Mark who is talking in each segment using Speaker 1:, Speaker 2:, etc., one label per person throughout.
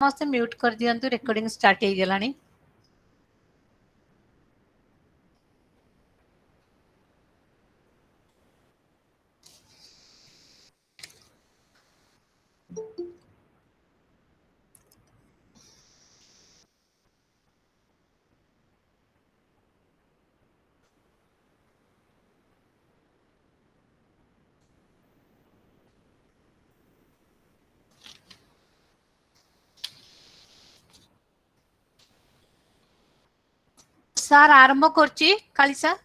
Speaker 1: ସମସ୍ତେ ମ୍ୟୁଟ୍ କରିଦିଅନ୍ତୁ, recording start ହେଇଗଲାଣି। ସାର୍ ଆରମ୍ଭ କରୁଛି କାଳି ସାର୍।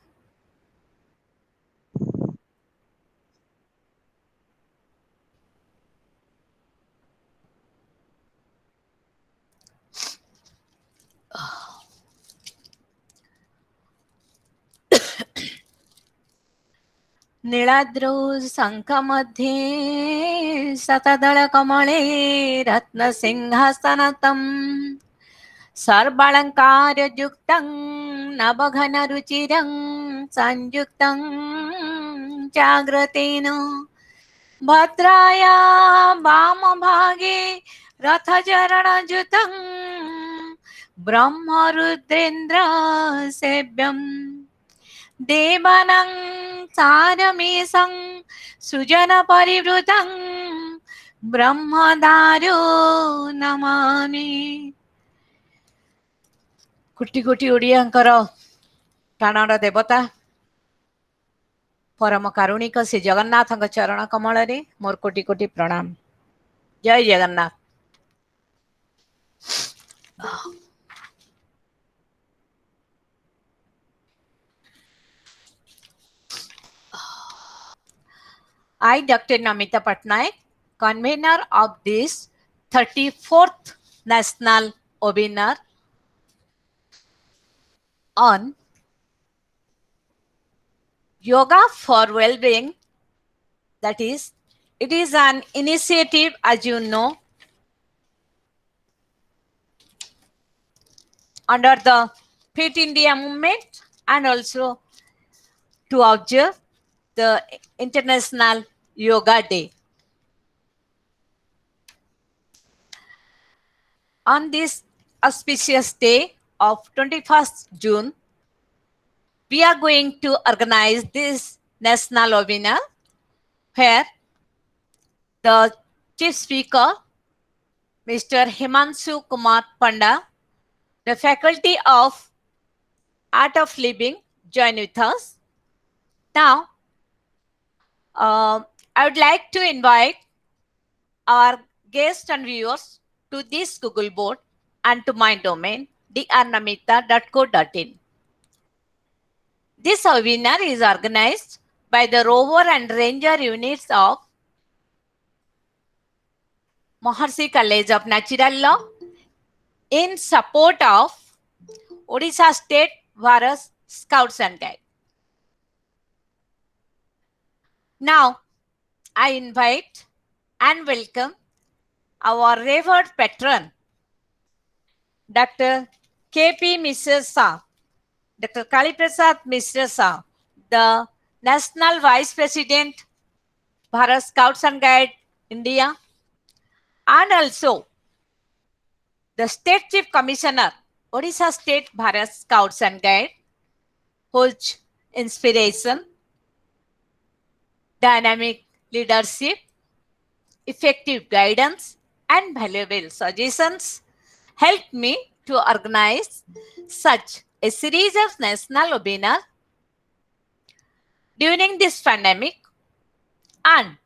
Speaker 1: नीलाद्रौ शङ्खमध्ये शतदल कमले रत्नसिंहासनतम् सर्वालङ्कारयुक्तं नवघनरुचिरं संयुक्तं जाग्रतेन भद्राया वामभागे रथचरणयुतं ब्रह्मरुद्रेन्द्र सेव्यम् देवानां सारमेशं सृजन परिवृतं ब्रह्मदारो नमामि। कोटि कोटि ओडियांकर प्राणर देवता परम कारुणिक श्री जगन्नाथ चरण कमल रे मोर कोटि कोटि प्रणाम। जय Jagannath. I, Dr. Namita Patnaik, convener of this 34th National Webinar on Yoga for Well-being, that is, it is an initiative, as you know, under the Fit India movement and also to observe the International Yoga Day. On this auspicious day of 21st June, we are going to organize this national webinar where the chief speaker, Mr. Himanshu Kumar Panda, the faculty of Art of Living, join with us. Now, I would like to invite our guests and viewers to this Google board and to my domain, drnamita.co.in. This webinar is organized by the Rover and Ranger units of Maharshi College of Natural Law in support of Odisha State Bharat Scouts and Guides. Now, I invite and welcome our revered patron, Dr. K.P. Mishra Shah, Dr. Kali Prasad Mishra Shah, the National Vice President, Bharat Scouts and Guides, India, and also the State Chief Commissioner, Odisha State Bharat Scouts and Guides, whose inspiration, dynamic leadership, effective guidance, and valuable suggestions helped me to organize such a series of national webinars during this pandemic and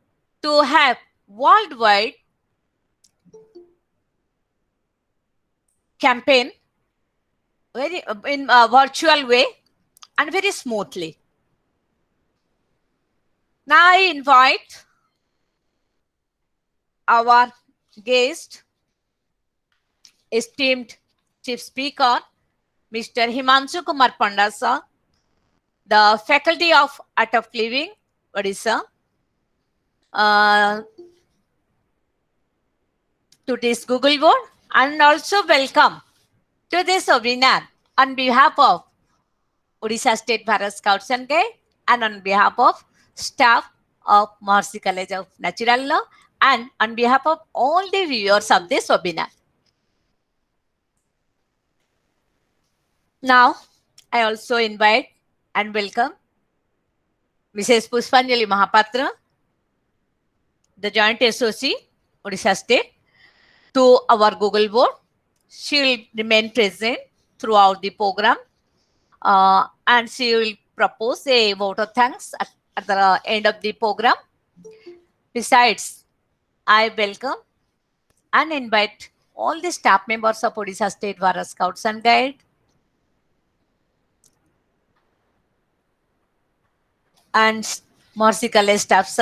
Speaker 1: to have worldwide campaign very in a virtual way and very smoothly. Now I invite our guest, esteemed Chief Speaker, Mr. Himanshu Kumar Panda sir, the Faculty of Art of Living, Odisha, to this Google board, and also welcome to this webinar on behalf of Odisha State Bharat Scouts and Guides and on behalf of staff of Maharshi College of Natural Law and on behalf of all the viewers of this webinar. Now, I also invite and welcome Mrs. Puspanjali Mahapatra, the Joint SOC, Odisha State, to our Google board. She will remain present throughout the program and she will propose a vote of thanks at the end of the program. Besides, I welcome and invite all the staff members of Odisha State Bharat Scouts and Guide and Mercy College staffs,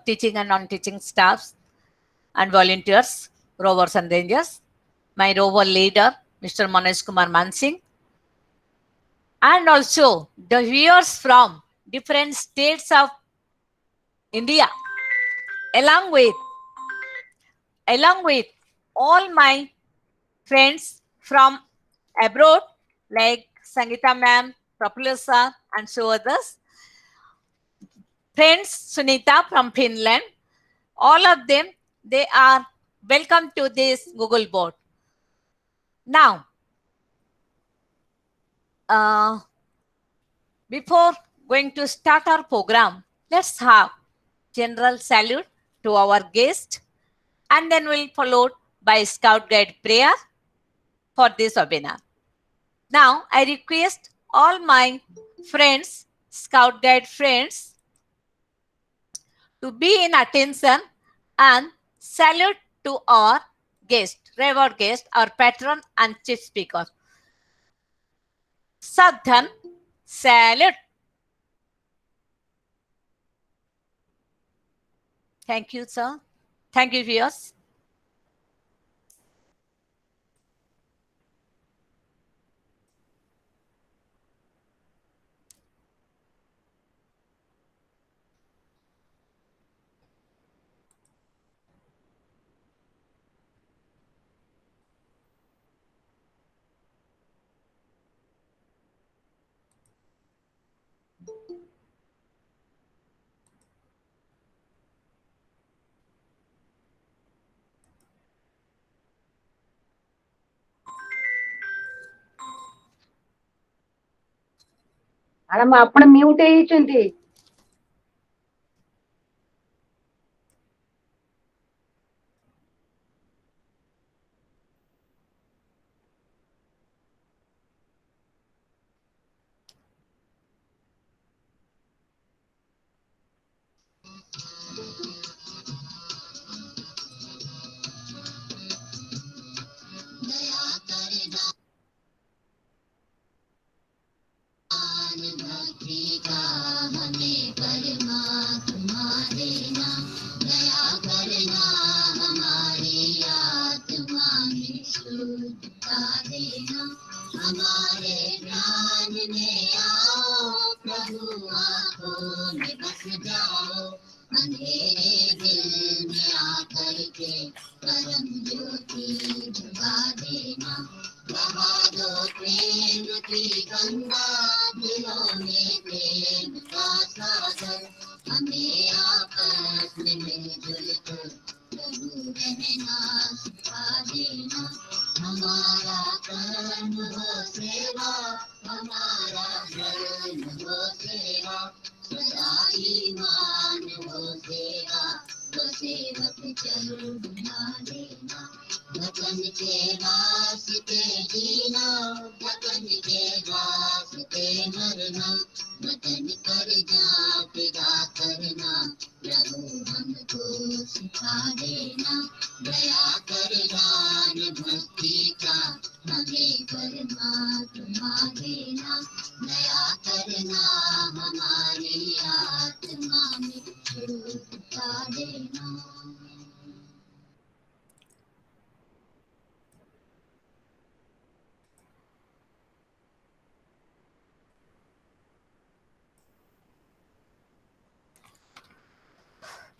Speaker 1: teaching and non-teaching staffs and volunteers, rovers and rangers, my rover leader, Mr. Manoj Kumar Mansingh, and also the viewers from different states of India, along with all my friends from abroad like Sangeeta ma'am, Prafula sir, and so others. Friends Sunita from Finland, all of them, they are welcome to this Google board. Now, before going to start our program, let's have general salute to our guest and then we'll follow by Scout Guide prayer for this webinar. Now, I request all my friends, Scout Guide friends, to be in attention and salute to our guest, revered guest, our patron and chief speaker. Sadhan, salute. Thank you, sir. Thank you, viewers.
Speaker 2: Madam ଆପଣ mute ହେଇଛନ୍ତି।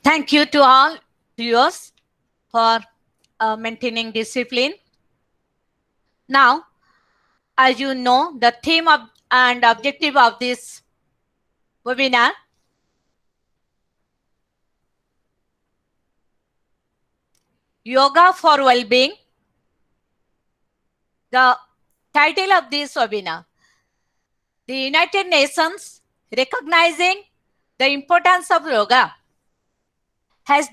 Speaker 1: Thank you to all viewers for maintaining discipline. Now, as you know, the theme of and objective of this webinar Yoga for Well-being. The Title of this webinar: The United Nations Recognizing the Importance of Yoga has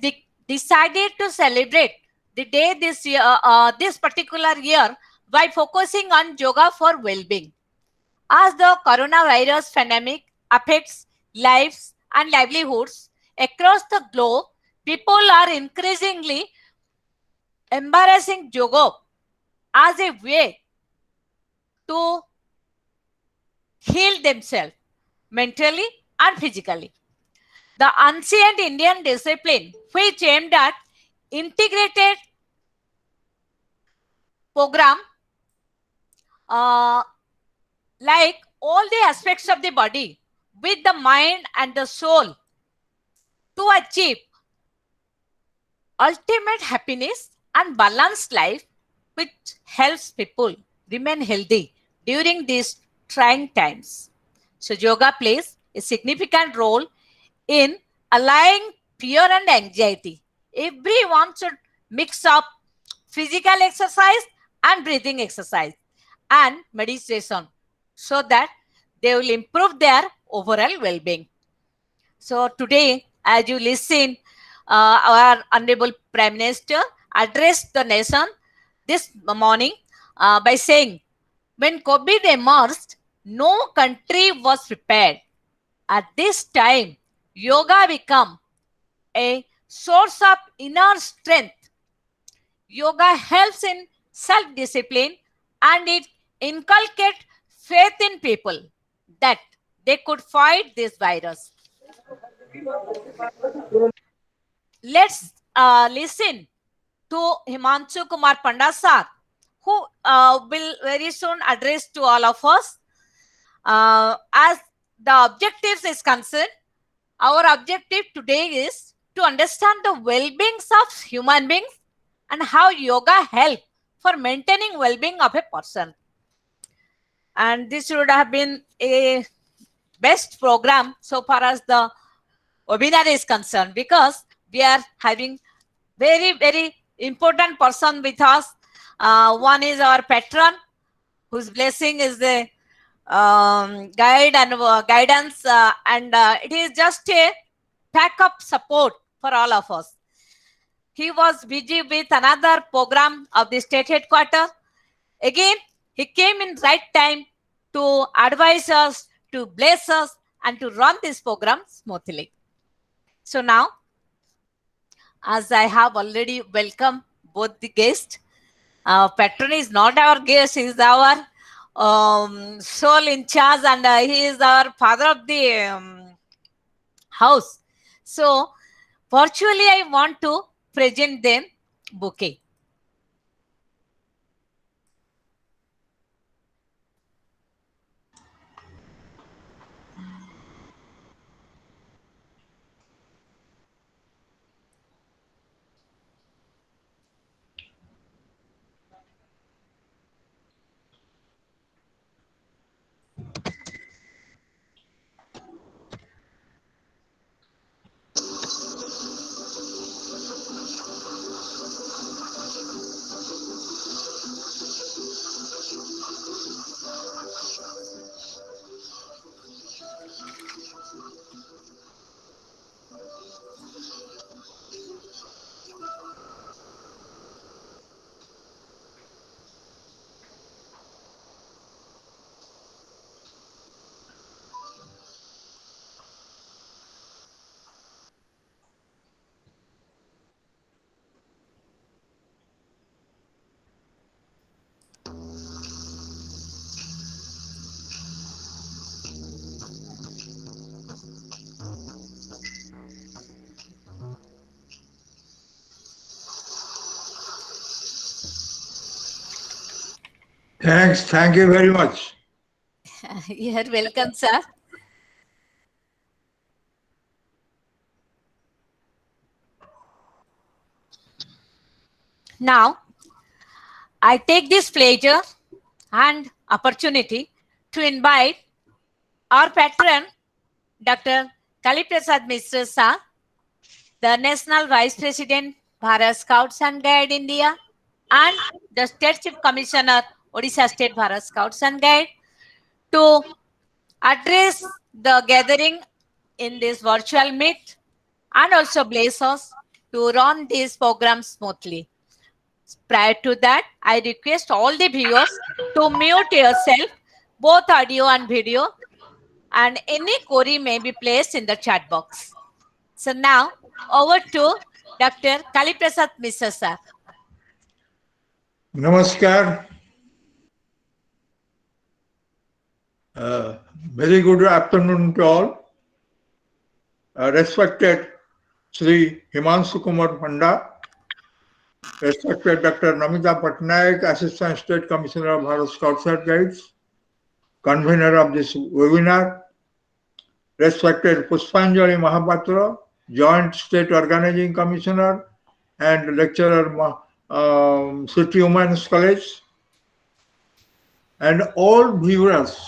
Speaker 1: decided to celebrate the day this particular year by focusing on yoga for well-being. As the coronavirus pandemic affects lives and livelihoods across the globe, people are increasingly embracing yoga as a way to heal themselves mentally and physically. The ancient Indian discipline, which aimed at integrated program like all the aspects of the body with the mind and the soul to achieve ultimate happiness and balanced life, which helps people remain healthy during these trying times. So yoga plays a significant role in allaying fear and anxiety. Everyone should mix up physical exercise and breathing exercise and meditation so that they will improve their overall well-being. So today, as you listen, our Honorable Prime Minister addressed the nation this morning by saying, when COVID emerged, no country was prepared. At this time, yoga became a source of inner strength. Yoga helps in self-discipline and it inculcates faith in people that they could fight this virus. Let's listen to Himanshu Kumar Panda sir, who will very soon address to all of us. As the objectives is concerned, our objective today is to understand the well-being of human beings and how yoga helps for maintaining well-being of a person. And this would have been a best program so far as the webinar is concerned, because we are having very important person with us. One is our patron, whose blessing is the guide and guidance, and it is just a backup support for all of us. He was busy with another program of the state headquarters. Again, he came in right time to advise us, to bless us, and to run this program smoothly. So now, as I have already welcomed both the guests, patron is not our guest, he is our soul in charge, and he is our father of the house. So virtually I want to present them bouquet.
Speaker 3: Thanks. Thank you very much.
Speaker 1: You're welcome, sir. Now, I take this pleasure and opportunity to invite our patron, Dr. Kaliprasad Mishra sir, the National Vice President, Bharat Scouts and Guide India, and the State Chief Commissioner, Odisha State Bharat Scouts and Guide, to address the gathering in this virtual meet and also bless us to run this program smoothly. Prior to that, I request all the viewers to mute yourself, both audio and video, and any query may be placed in the chat box. So now, over to Dr. Kaliprasad Mishra sir.
Speaker 3: Namaskar. Very good afternoon to all. Respected Sri Himanshu Kumar Panda, respected Dr. Namita Patnaik, Assistant State Commissioner of Bharat Scouts and Guides, convener of this webinar, respected Puspanjali Mahapatra, Joint State Organizing Commissioner and Lecturer, City Women's College, and all viewers,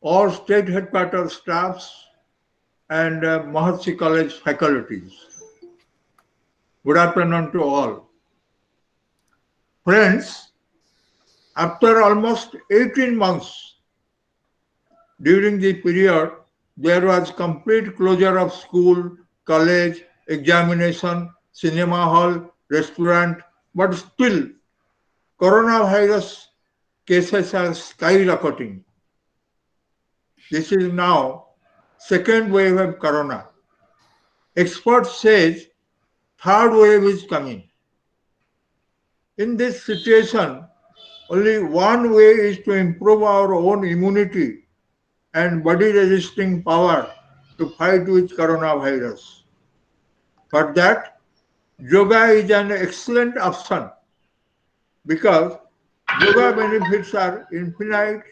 Speaker 3: all state headquarters staffs, and Maharshi College faculties. Good afternoon to all. Friends, after almost 18 months, during the period, there was complete closure of school, college, examination, cinema hall, restaurant, but still coronavirus cases are skyrocketing. This is now second wave of corona. Experts say third wave is coming. In this situation, only one way is to improve our own immunity and body resisting power to fight with coronavirus. For that, yoga is an excellent option because yoga benefits are infinite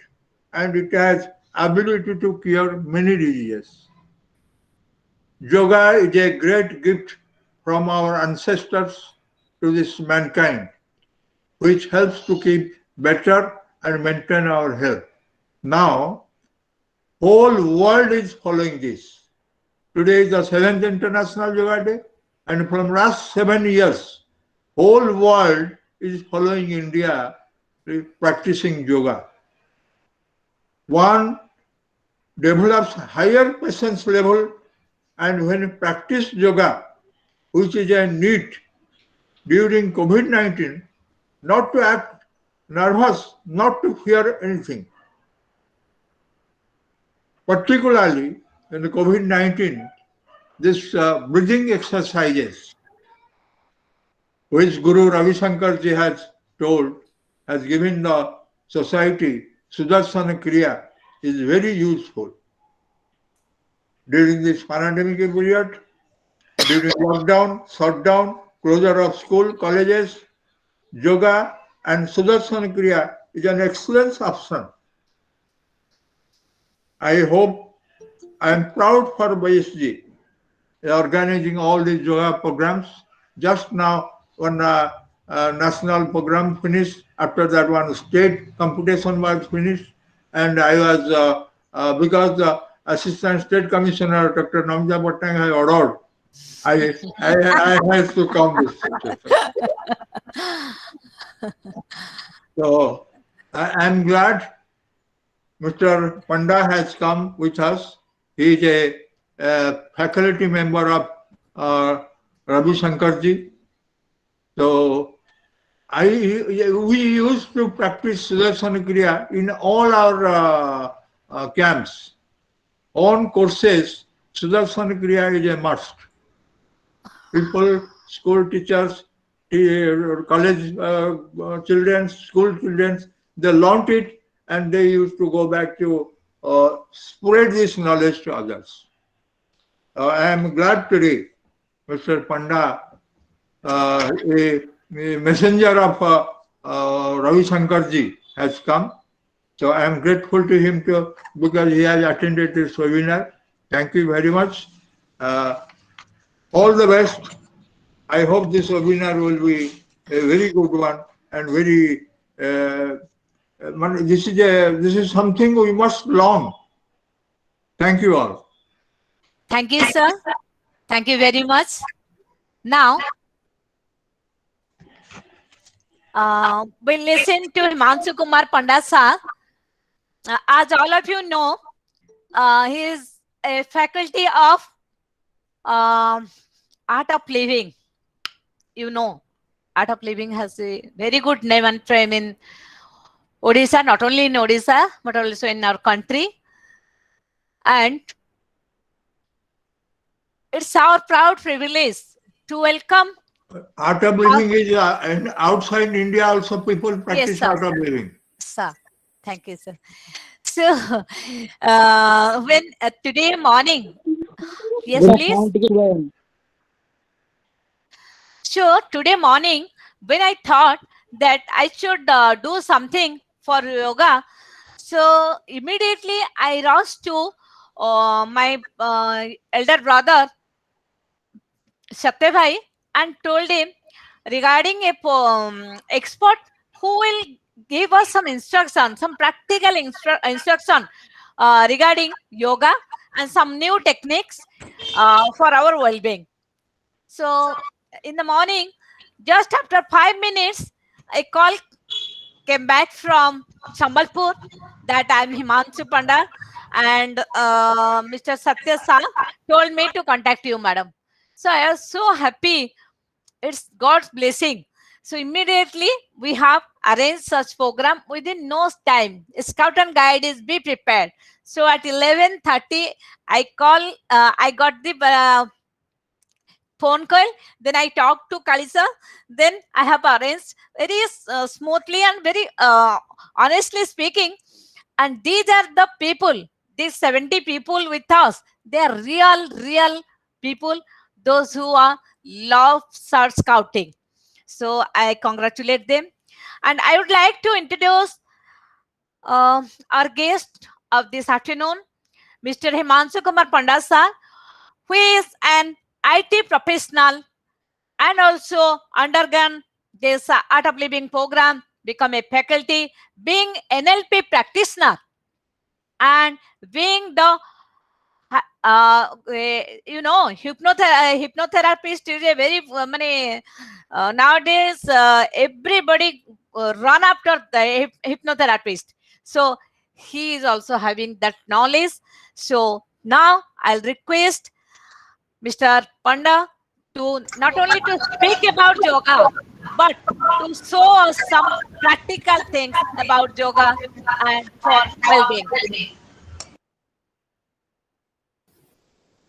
Speaker 3: and it has ability to cure many diseases. Yoga is a great gift from our ancestors to this mankind, which helps to keep better and maintain our health. Now, whole world is following this. Today is the 7th International Yoga Day, and from last 7 years, whole world is following India practicing yoga. One develops higher patience level, and when practice yoga, which is a need during COVID-19, not to act nervous, not to fear anything. Particularly in the COVID-19, this breathing exercises, which Guru Ravi Shankar ji has told, has given the society, Sudarsana Kriya, is very useful. During this pandemic period, during lockdown, shutdown, closure of school, colleges, yoga and Sudarsana Kriya is an excellent option. I hope, I am proud for BSG organizing all these yoga programs. Just now, one national program finished. After that, one state competition was finished, and I was because the Assistant State Commissioner Dr. Namita Patnaik has ordered, I had to come this situation. So I am glad Mr. Panda has come with us. He is a faculty member of Ravi Shankar ji. So we used to practice Sudarsana Kriya in all our camps. On courses, Sudarsana Kriya is a must. People, school teachers, college children, school children, they learned it and they used to go back to spread this knowledge to others. I am glad today Mr. Panda, a messenger of Ravi Shankar ji, has come. So I am grateful to him too, because he has attended this webinar. Thank you very much. All the best. I hope this webinar will be a very good one and very. This is something we must learn. Thank you all.
Speaker 1: Thank you, sir. Thank you very much. Now, we listen to Himanshu Kumar Panda sir. As all of you know, he is a faculty of Art of Living. You know, Art of Living has a very good name and fame in Odisha, not only in Odisha, but also in our country. And it's our proud privilege to welcome.
Speaker 3: Art of living is and outside India also people practice
Speaker 1: sir.
Speaker 3: art of living.
Speaker 1: Sir, thank you, sir. So, when today morning, yes, please. So today morning, when I thought that I should do something for yoga, so immediately I rushed to my elder brother Satyabhai and told him regarding a expert who will give us some instruction, some practical instruction regarding yoga and some new techniques for our well-being. So in the morning, just after 5 minutes, a call came back from Sambalpur that I'm Himanshu Panda and Mr. Satya Sa told me to contact you, madam. So I was so happy. It's God's blessing. So immediately we have arranged such program within no time. Scout and guide is be prepared. So at 11:30, I got the phone call. Then I talked to Kalisa. Then I have arranged very smoothly and very honestly speaking. And these are the people, these 70 people with us. They are real people, those who are love scouting. So I congratulate them. And I would like to introduce our guest of this afternoon, Mr. Himanshu Kumar Panda sir, who is an IT professional and also undergone this Art of Living program, become a faculty, being NLP practitioner, and being the hypnotherapist is a very many nowadays everybody run after the hypnotherapist. So he is also having that knowledge. So now I'll request Mr. Panda to not only to speak about yoga, but to show us some practical things about yoga and for well-being.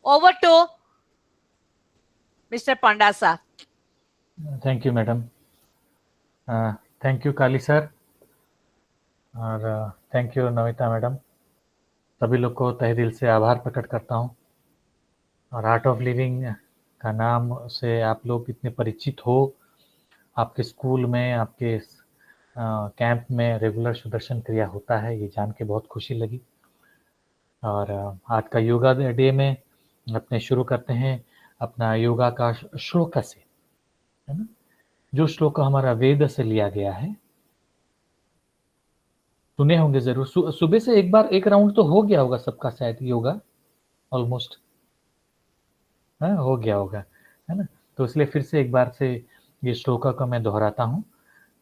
Speaker 1: Over to Mr. Panda sir.
Speaker 4: Thank you, madam. Thank you, Kali sir. और thank you Namita madam. सभी लोग को तहे दिल से आभार प्रकट करता हूँ. और आर्ट ऑफ लिविंग का नाम से आप लोग इतने परिचित हो. आपके स्कूल में, आपके कैंप में रेगुलर सुदर्शन क्रिया होता है, ये जान के बहुत खुशी लगी. और आज का योगा डे में अपने शुरू करते हैं अपना योगा का श्लोक से, है ना, जो श्लोक हमारा वेद से लिया गया है. सुने होंगे जरूर. सुबह से एक बार एक राउंड तो हो गया होगा सबका शायद योगा, ऑलमोस्ट हो गया होगा, है ना. तो इसलिए फिर से एक बार से ये श्लोक को मैं दोहराता हूँ.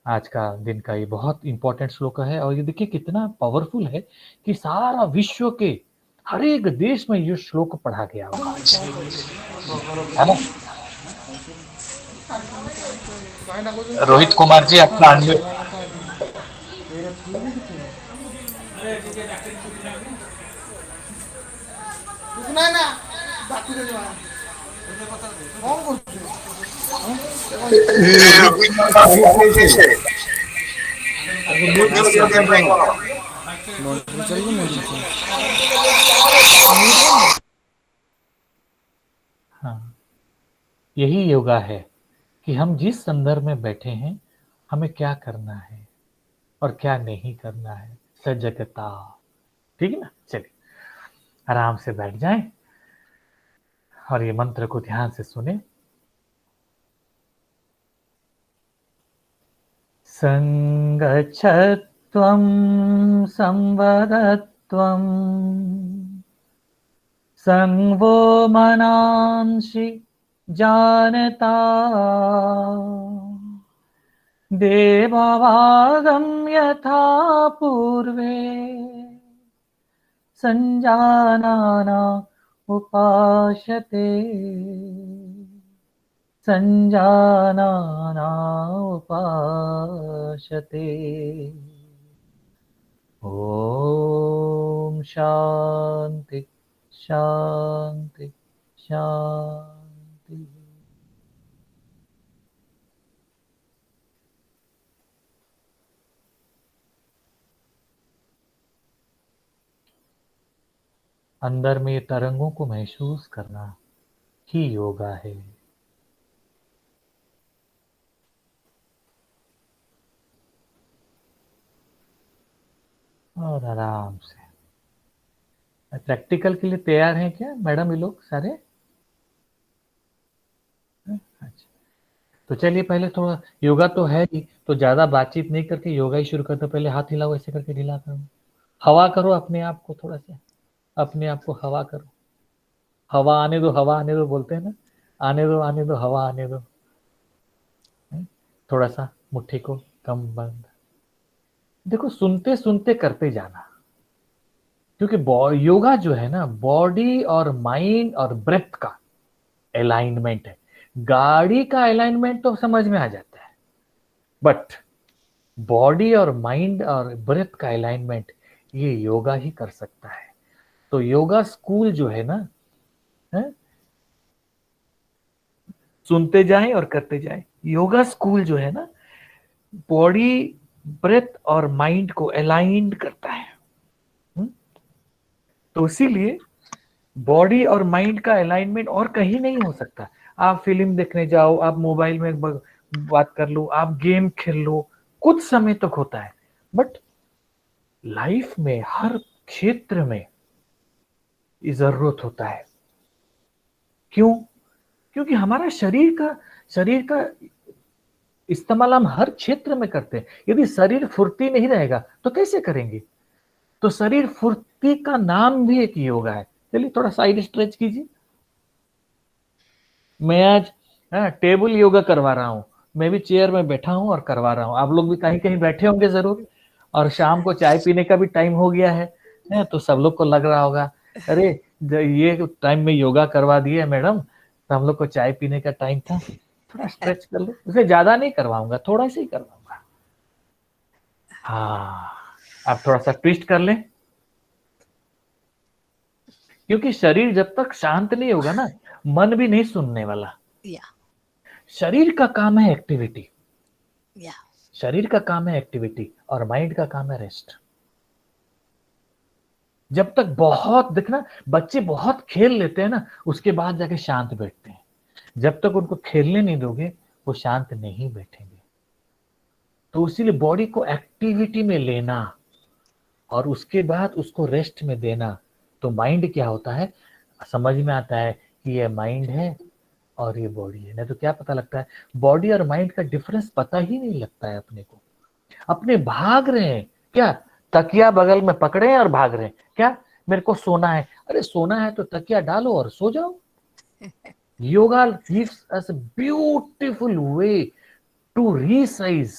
Speaker 4: आज का दिन का ये बहुत इंपॉर्टेंट श्लोक है. और ये देखिए कितना पावरफुल है कि सारा विश्व के हर एक देश में ये श्लोक पढ़ा गया होगा, है ना. रोहित कुमार जी अपना अनम्यूट. हाँ, यही योगा है कि हम जिस संदर्भ में बैठे हैं हमें क्या करना है और क्या नहीं करना है. सजगता. ठीक है ना. चलिए आराम से बैठ जाएं और ये मंत्र को ध्यान से सुने. संगच्छत्वं संवदत्वं संवो मनांसि जानता देववागं यथा पूर्वे संजानाना उपास्यते संजानाना उपास्यते। ओम शांति शांति शांति। अंदर में ये तरंगों को महसूस करना ही योगा है। और आराम से प्रैक्टिकल के लिए तैयार हैं क्या मैडम ये लोग सारे? अच्छा, तो चलिए पहले थोड़ा योगा तो है ही, तो ज्यादा बातचीत नहीं करके योगा ही शुरू करते। पहले हाथ हिलाओ, ऐसे करके ढीला करो, हवा करो अपने आप को, थोड़ा सा अपने आप को हवा करो। हवा आने दो, हवा आने दो बोलते हैं ना, आने दो हवा आने दो। थोड़ा सा मुट्ठी को कम बंद। देखो सुनते सुनते करते जाना, क्योंकि योगा जो है ना बॉडी और माइंड और ब्रेथ का अलाइनमेंट है। गाड़ी का अलाइनमेंट तो समझ में आ जाता है, बट बॉडी और माइंड और ब्रेथ का अलाइनमेंट ये योगा ही कर सकता है। तो योगा स्कूल जो है ना, है? सुनते जाएं और करते जाएं। योगा स्कूल जो है ना बॉडी ब्रेथ और माइंड को अलाइंड करता है। तो इसीलिए बॉडी और माइंड का अलाइनमेंट और कहीं नहीं हो सकता। आप फिल्म देखने जाओ, आप मोबाइल में बात कर लो, आप गेम खेल लो, कुछ समय तक होता है, बट लाइफ में हर क्षेत्र में ये जरूरत होता है। क्यों? क्योंकि हमारा शरीर का इस्तेमाल हम हर क्षेत्र में करते हैं। यदि शरीर फुर्ती नहीं रहेगा तो कैसे करेंगे? तो शरीर फुर्ती का नाम भी एक योगा है। चलिए थोड़ा साइड स्ट्रेच कीजिए। मैं आज टेबल योगा करवा रहा हूँ, मैं भी चेयर में बैठा हूँ और करवा रहा हूँ। आप लोग भी कहीं कहीं बैठे होंगे जरूर, और शाम को चाय पीने का भी टाइम हो गया है, तो सब लोग को लग रहा होगा अरे ये टाइम में योगा करवा दिए मैडम, तो हम लोग को चाय पीने का टाइम था। थोड़ा स्ट्रेच कर लो। उसे ज्यादा नहीं करवाऊंगा, थोड़ा सा ही करवाऊंगा। हाँ, आप थोड़ा सा ट्विस्ट कर लें, क्योंकि शरीर जब तक शांत नहीं होगा ना मन भी नहीं सुनने वाला।
Speaker 1: Yeah.
Speaker 4: शरीर का काम है एक्टिविटी,
Speaker 1: Yeah.
Speaker 4: शरीर का काम है एक्टिविटी और माइंड का काम है रेस्ट। जब तक बहुत देखना, बच्चे बहुत खेल लेते हैं ना उसके बाद जाके शांत बैठते हैं। जब तक उनको खेलने नहीं दोगे वो शांत नहीं बैठेंगे। तो इसीलिए बॉडी को एक्टिविटी में लेना और उसके बाद उसको रेस्ट में देना। तो माइंड क्या होता है समझ में आता है कि ये माइंड है और ये बॉडी है। नहीं तो क्या पता लगता है, बॉडी और माइंड का डिफरेंस पता ही नहीं लगता है अपने को। अपने भाग रहे हैं क्या, तकिया बगल में पकड़े हैं और भाग रहे हैं क्या, मेरे को सोना है। अरे सोना है तो तकिया डालो और सो जाओ। Yoga gives us a beautiful way to resize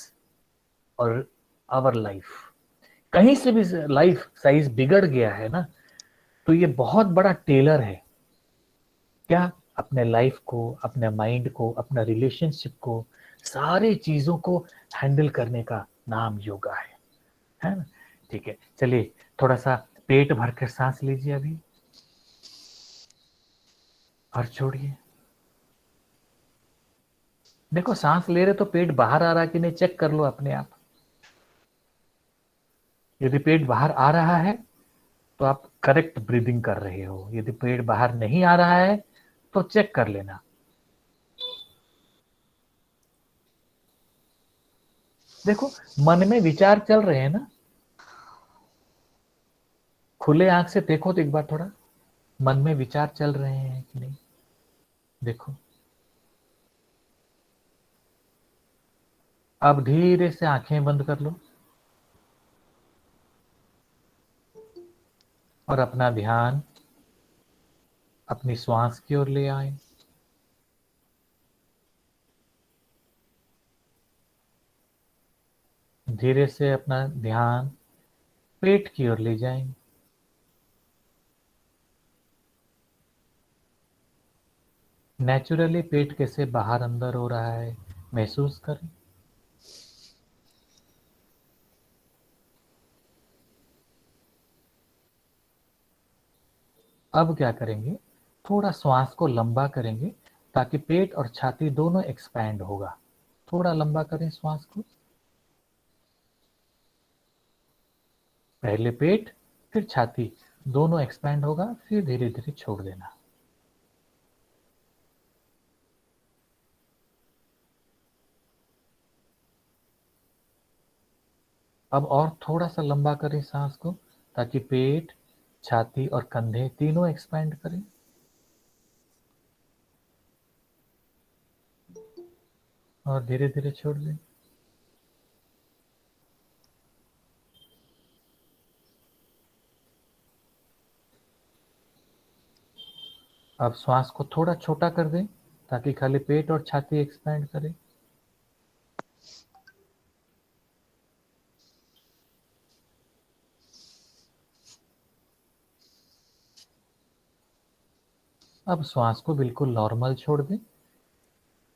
Speaker 4: और आवर लाइफ। कहीं से भी लाइफ साइज बिगड़ गया है ना, तो ये बहुत बड़ा टेलर है क्या, अपने लाइफ को, अपने माइंड को, अपना रिलेशनशिप को, सारी चीजों को हैंडल करने का नाम योगा है ना। ठीक है, चलिए थोड़ा सा पेट भर कर सांस लीजिए अभी और छोड़िए। देखो सांस ले रहे तो पेट बाहर आ रहा कि नहीं चेक कर लो अपने आप। यदि पेट बाहर आ रहा है तो आप करेक्ट ब्रीदिंग कर रहे हो, यदि पेट बाहर नहीं आ रहा है तो चेक कर लेना। देखो मन में विचार चल रहे हैं ना, खुले आंख से देखो तो एक बार थोड़ा मन में विचार चल रहे हैं कि नहीं देखो। अब धीरे से आंखें बंद कर लो और अपना ध्यान अपनी श्वास की ओर ले आए। धीरे से अपना ध्यान पेट की ओर ले जाएंगे। नेचुरली पेट कैसे बाहर अंदर हो रहा है महसूस करें। अब क्या करेंगे, थोड़ा श्वास को लंबा करेंगे ताकि पेट और छाती दोनों एक्सपैंड होगा। थोड़ा लंबा करें श्वास को। पहले पेट फिर छाती दोनों एक्सपैंड होगा, फिर धीरे धीरे छोड़ देना। अब और थोड़ा सा लंबा करें सांस को ताकि पेट, छाती और कंधे तीनों एक्सपैंड करें। और धीरे धीरे छोड़ दें। अब श्वास को थोड़ा छोटा कर दें ताकि खाली पेट और छाती एक्सपैंड करें। अब श्वास को बिल्कुल नॉर्मल छोड़ दें,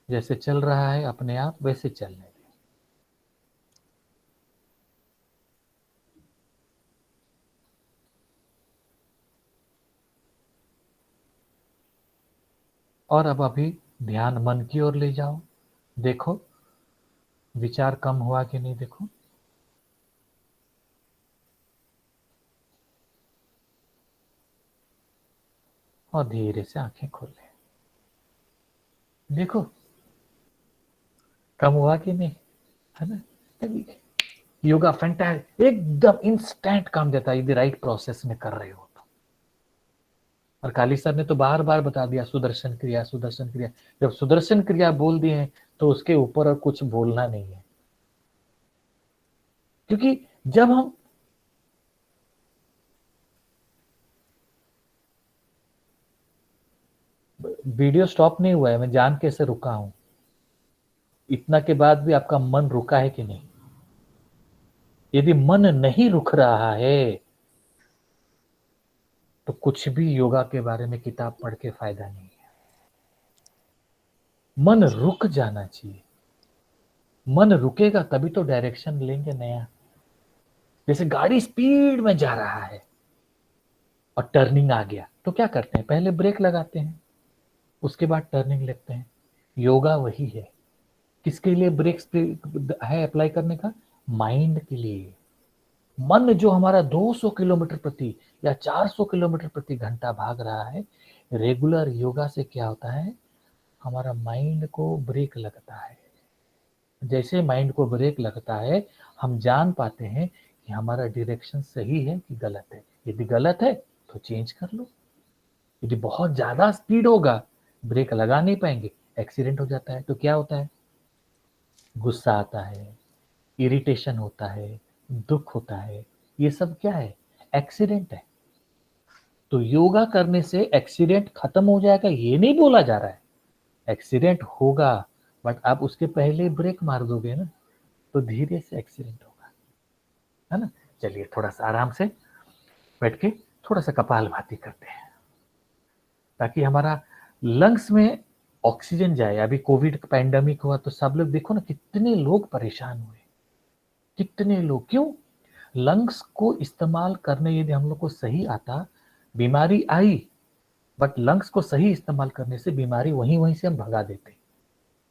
Speaker 4: जैसे चल रहा है अपने आप वैसे चलने दें। और अब अभी ध्यान मन की ओर ले जाओ। देखो विचार कम हुआ कि नहीं, देखो। और धीरे से आंखें खोल लें। देखो कम हुआ कि नहीं, है ना। योगा फैंटास्टिक, एकदम इंस्टेंट काम देता है यदि राइट प्रोसेस में कर रहे हो तो। और काली सर ने तो बार बार बता दिया सुदर्शन क्रिया, सुदर्शन क्रिया। जब सुदर्शन क्रिया बोल दिए हैं तो उसके ऊपर और कुछ बोलना नहीं है, क्योंकि जब हम वीडियो स्टॉप नहीं हुआ है, मैं जान कैसे रुका हूं, इतना के बाद भी आपका मन रुका है कि नहीं। यदि मन नहीं रुक रहा है तो कुछ भी योगा के बारे में किताब पढ़ के फायदा नहीं है। मन रुक जाना चाहिए। मन रुकेगा तभी तो डायरेक्शन लेंगे नया। जैसे गाड़ी स्पीड में जा रहा है और टर्निंग आ गया तो क्या करते हैं, पहले ब्रेक लगाते हैं, उसके बाद टर्निंग लेते हैं। योगा वही है। किसके लिए ब्रेक है अप्लाई करने का, माइंड के लिए। मन जो हमारा 200 किलोमीटर प्रति या 400 किलोमीटर प्रति घंटा भाग रहा है, रेगुलर योगा से क्या होता है, हमारा माइंड को ब्रेक लगता है। जैसे माइंड को ब्रेक लगता है हम जान पाते हैं कि हमारा डायरेक्शन सही है कि गलत है। यदि गलत है तो चेंज कर लो। यदि बहुत ज्यादा स्पीड होगा, ब्रेक लगा नहीं पाएंगे, एक्सीडेंट हो जाता है। तो क्या होता है, गुस्सा आता है, इरिटेशन होता है, दुख होता है। ये सब क्या है, एक्सीडेंट है। तो योगा करने से एक्सीडेंट खत्म हो जाएगा ये नहीं बोला जा रहा है। एक्सीडेंट होगा बट आप उसके पहले ब्रेक मार दोगे ना तो धीरे से एक्सीडेंट होगा, है ना। चलिए थोड़ा सा आराम से बैठ के थोड़ा सा कपालभाति करते हैं ताकि हमारा लंग्स में ऑक्सीजन जाए। अभी कोविड पैंडेमिक हुआ तो सब लोग देखो ना, कितने लोग परेशान हुए, कितने लोग। क्यों, लंग्स को इस्तेमाल करने यदि हम लोग को सही आता, बीमारी आई बट लंग्स को सही इस्तेमाल करने से बीमारी वहीं से हम भगा देते।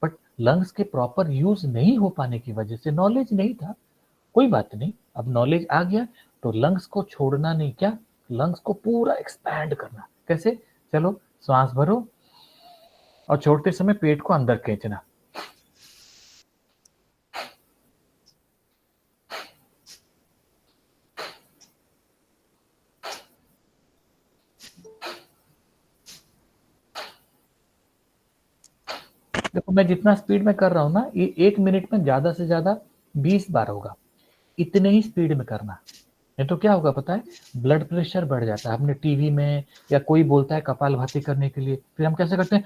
Speaker 4: बट लंग्स के प्रॉपर यूज नहीं हो पाने की वजह से, नॉलेज नहीं था, कोई बात नहीं, अब नॉलेज आ गया तो लंग्स को छोड़ना नहीं, क्या, लंग्स को पूरा एक्सपैंड करना। कैसे, चलो सांस भरो और छोड़ते समय पेट को अंदर खींचना। देखो मैं जितना स्पीड में कर रहा हूं ना, ये 1 मिनट में ज्यादा से ज्यादा 20 बार होगा। इतने ही स्पीड में करना, नहीं तो क्या होगा पता है, ब्लड प्रेशर बढ़ जाता है। हमने टीवी में या कोई बोलता है कपालभाति करने के लिए, फिर हम कैसे करते हैं,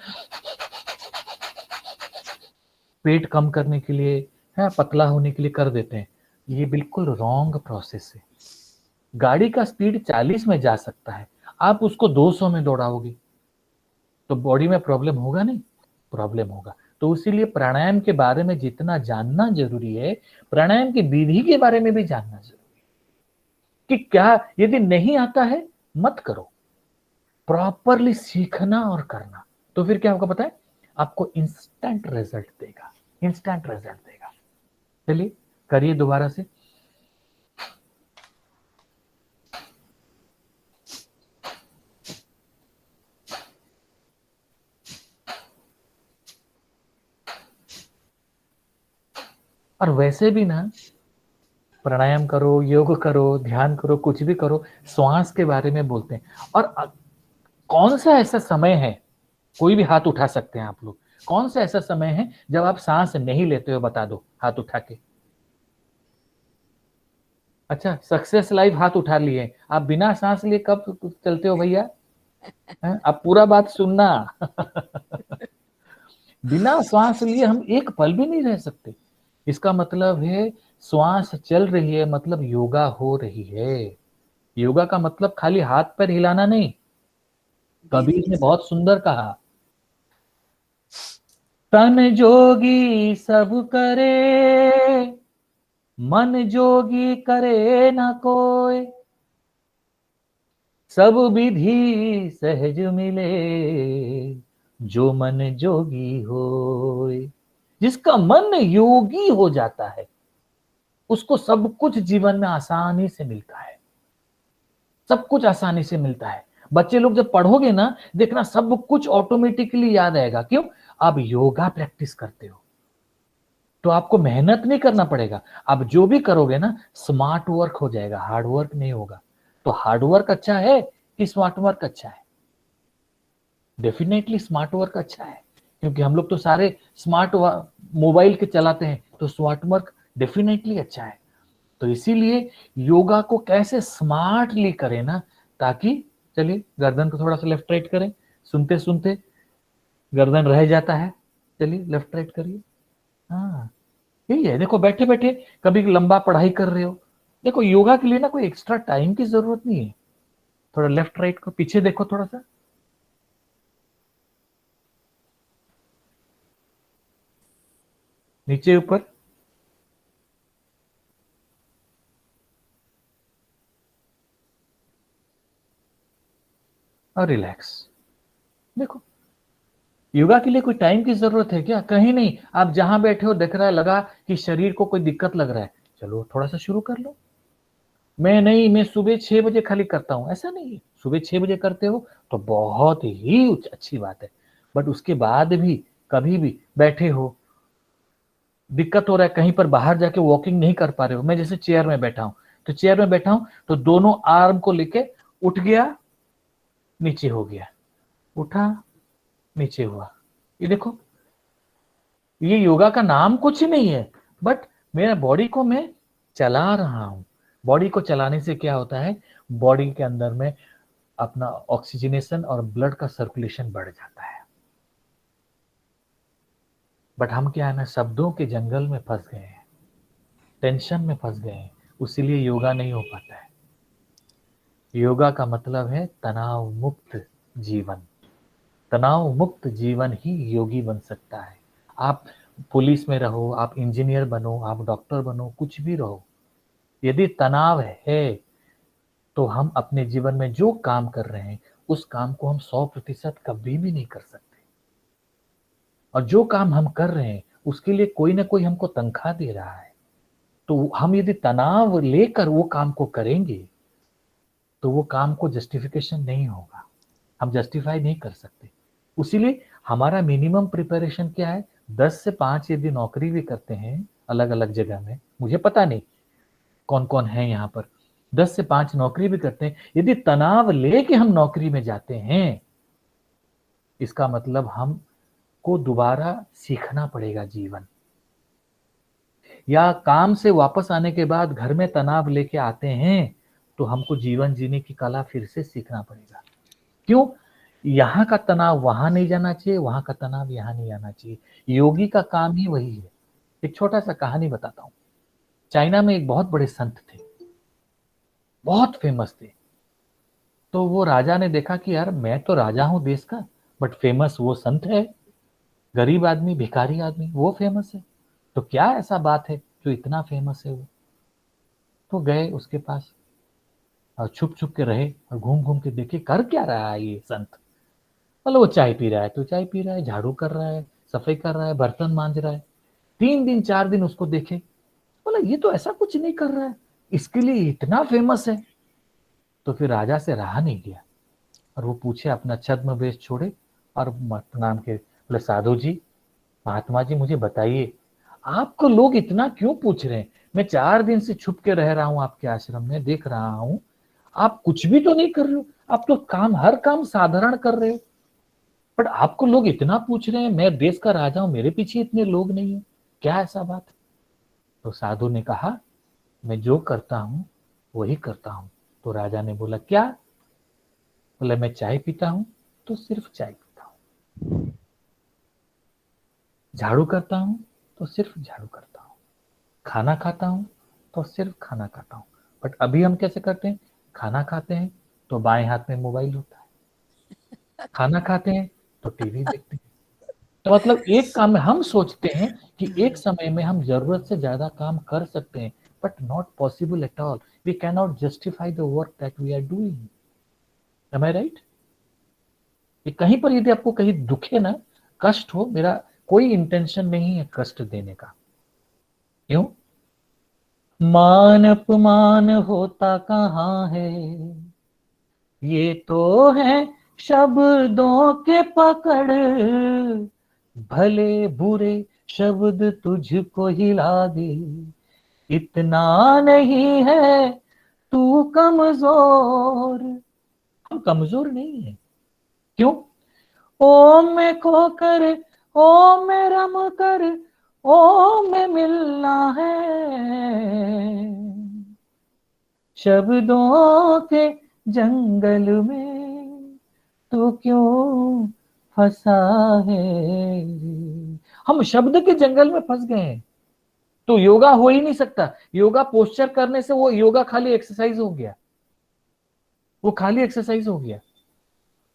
Speaker 4: पेट कम करने के लिए, है पतला होने के लिए कर देते हैं। ये बिल्कुल रॉन्ग प्रोसेस है। गाड़ी का स्पीड 40 में जा सकता है, आप उसको 200 में दौड़ाओगे तो बॉडी में प्रॉब्लम होगा नहीं? प्रॉब्लम होगा। तो इसीलिए प्राणायाम के बारे में जितना जानना जरूरी है, प्राणायाम की विधि के बारे में भी जानना जरूरी है कि क्या यदि नहीं आता है मत करो, प्रॉपरली सीखना और करना, तो फिर क्या होगा पता है? आपको इंस्टेंट रिजल्ट देगा, इंस्टेंट रिजल्ट देगा। चलिए करिए दोबारा से। और वैसे भी ना, प्राणायाम करो, योग करो, ध्यान करो, कुछ भी करो, श्वास के बारे में बोलते हैं। और कौन सा ऐसा समय है, कोई भी हाथ उठा सकते हैं आप लोग, कौन सा ऐसा समय है जब आप सांस नहीं लेते हो? बता दो हाथ उठा के। अच्छा, सक्सेस लाइव हाथ उठा लिए, आप बिना सांस लिए कब चलते हो भैया? आप पूरा बात सुनना। बिना श्वास लिए हम एक पल भी नहीं रह सकते। इसका मतलब है श्वास चल रही है, मतलब योगा हो रही है। योगा का मतलब खाली हाथ पैर हिलाना नहीं। कबीर ने बहुत सुंदर कहा, तन जोगी सब करे, मन जोगी करे ना कोई, सब विधि सहज मिले, जो मन जोगी होय। जिसका मन योगी हो जाता है उसको सब कुछ जीवन में आसानी से मिलता है, सब कुछ आसानी से मिलता है। बच्चे लोग जब पढ़ोगे ना, देखना सब कुछ ऑटोमेटिकली याद आएगा। क्यों? आप योगा प्रैक्टिस करते हो तो आपको मेहनत नहीं करना पड़ेगा। आप जो भी करोगे ना, स्मार्ट वर्क हो जाएगा, हार्ड वर्क नहीं होगा। तो हार्ड वर्क अच्छा है कि स्मार्ट वर्क अच्छा है? डेफिनेटली स्मार्ट वर्क अच्छा है, क्योंकि हम लोग तो सारे स्मार्ट मोबाइल के चलाते हैं, तो स्मार्ट वर्क डेफिनेटली अच्छा है। तो इसीलिए योगा को कैसे स्मार्टली करें ना, ताकि, चलिए गर्दन को थोड़ा सा लेफ्ट राइट करें, सुनते सुनते गर्दन रह जाता है। चलिए लेफ्ट राइट करिए। हाँ, यही है। देखो बैठे बैठे कभी लंबा पढ़ाई कर रहे हो, देखो योगा के लिए ना कोई एक्स्ट्रा टाइम की जरूरत नहीं है। थोड़ा लेफ्ट राइट को पीछे देखो, थोड़ा सा नीचे ऊपर, और रिलैक्स। देखो योगा के लिए कोई टाइम की जरूरत है क्या? कहीं नहीं। आप जहां बैठे हो, दिख रहा है, लगा कि शरीर को कोई दिक्कत लग रहा है, चलो थोड़ा सा शुरू कर लो। मैं सुबह 6 बजे खाली करता हूं, ऐसा नहीं है। सुबह 6 बजे करते हो तो बहुत ही अच्छी बात है, बट उसके बाद भी कभी भी बैठे हो, दिक्कत हो रहा है, कहीं पर बाहर जाके वॉकिंग नहीं कर पा रहे हो, मैं जैसे चेयर में बैठा हूं, तो चेयर में बैठा हूं तो दोनों आर्म को लेके उठ गया, नीचे हो गया, उठा, नीचे हुआ। ये देखो, ये योगा का नाम कुछ नहीं है, बट मेरा बॉडी को मैं चला रहा हूं। बॉडी को चलाने से क्या होता है? बॉडी के अंदर में अपना ऑक्सीजनेशन और ब्लड का सर्कुलेशन बढ़ जाता है। बट हम क्या है ना, शब्दों के जंगल में फंस गए हैं, टेंशन में फंस गए हैं, उसीलिए योगा नहीं हो पाता है। योगा का मतलब है तनाव मुक्त जीवन। तनाव मुक्त जीवन ही योगी बन सकता है। आप पुलिस में रहो, आप इंजीनियर बनो, आप डॉक्टर बनो, कुछ भी रहो, यदि तनाव है तो हम अपने जीवन में जो काम कर रहे हैं उस काम को हम 100% कभी भी नहीं कर सकते। और जो काम हम कर रहे हैं उसके लिए कोई ना कोई हमको तनख्वाह दे रहा है, तो हम यदि तनाव लेकर वो काम को करेंगे तो वो काम को जस्टिफिकेशन नहीं होगा, हम जस्टिफाई नहीं कर सकते। इसीलिए हमारा मिनिमम प्रिपरेशन क्या है? 10 से 5 यदि नौकरी भी करते हैं अलग अलग जगह में, मुझे पता नहीं कौन कौन है यहाँ पर, 10 से 5 नौकरी भी करते हैं, यदि तनाव लेके हम नौकरी में जाते हैं, इसका मतलब हमको दोबारा सीखना पड़ेगा जीवन। या काम से वापस आने के बाद घर में तनाव लेके आते हैं तो हमको जीवन जीने की कला फिर से सीखना पड़ेगा। क्यों? यहाँ का तनाव वहां नहीं जाना चाहिए, वहां का तनाव यहाँ नहीं आना चाहिए। योगी का काम ही वही है। एक छोटा सा कहानी बताता हूँ। चाइना में एक बहुत बड़े संत थे, बहुत फेमस थे। तो वो राजा ने देखा कि यार मैं तो राजा हूं देश का, बट फेमस वो संत है, गरीब आदमी, भिखारी आदमी, वो फेमस है, तो क्या ऐसा बात है जो इतना फेमस है वो। तो गए उसके पास और छुप छुप के रहे और घूम घूम के देखे कर क्या रहा है ये संत। मतलब वो चाय पी रहा है तो चाय पी रहा है, झाड़ू कर रहा है, सफाई कर रहा है, बर्तन मांज रहा है। 3 दिन 4 दिन उसको देखे, बोला ये तो ऐसा कुछ नहीं कर रहा है, इसके लिए इतना फेमस है। तो फिर राजा से रहा नहीं गया और वो पूछे, अपना छद्म वेश छोड़े और प्रणाम के, बोले साधु जी, महात्मा जी, मुझे बताइए आपको लोग इतना क्यों पूछ रहे हैं? मैं 4 दिन से छुप के रह रहा हूं आपके आश्रम में, देख रहा हूं आप कुछ भी तो नहीं कर रहे हो, आप तो हर काम साधारण कर रहे हो, बट आपको लोग इतना पूछ रहे हैं, मैं देश का राजा हूं, मेरे पीछे इतने लोग नहीं है, क्या ऐसा बात? तो साधु ने कहा, मैं जो करता हूं वही करता हूं। तो राजा ने बोला, क्या? बोला, मैं चाय पीता हूं तो सिर्फ चाय पीता हूं, झाड़ू करता हूं तो सिर्फ झाड़ू करता हूं, खाना खाता हूं तो सिर्फ खाना खाता हूं। बट अभी हम कैसे करते हैं? खाना खाते हैं तो बाएं हाथ में मोबाइल होता है, खाना खाते हैं तो टीवी देखते हैं। तो मतलब एक काम में हम सोचते हैं कि एक समय में हम जरूरत से ज्यादा काम कर सकते हैं, but not possible at all. We can not justify the work that we are doing. Am I right? ये कहीं पर यदि आपको कहीं दुखे ना, कष्ट हो, मेरा कोई इंटेंशन नहीं है कष्ट देने का, क्यों? मान अपमान होता कहाँ है, ये तो है शब्दों के पकड़, भले बुरे शब्द तुझको हिला दे, इतना नहीं है तू कमजोर। हम कमजोर नहीं है, क्यों? ओ मैं खो कर, ओ मैं रम कर, ओ मैं मिलना है, शब्दों के जंगल में तू क्यों फंसा है। हम शब्द के जंगल में फंस गए हैं, तो योगा हो ही नहीं सकता। योगा पोस्चर करने से वो योगा खाली एक्सरसाइज हो गया, वो खाली एक्सरसाइज हो गया।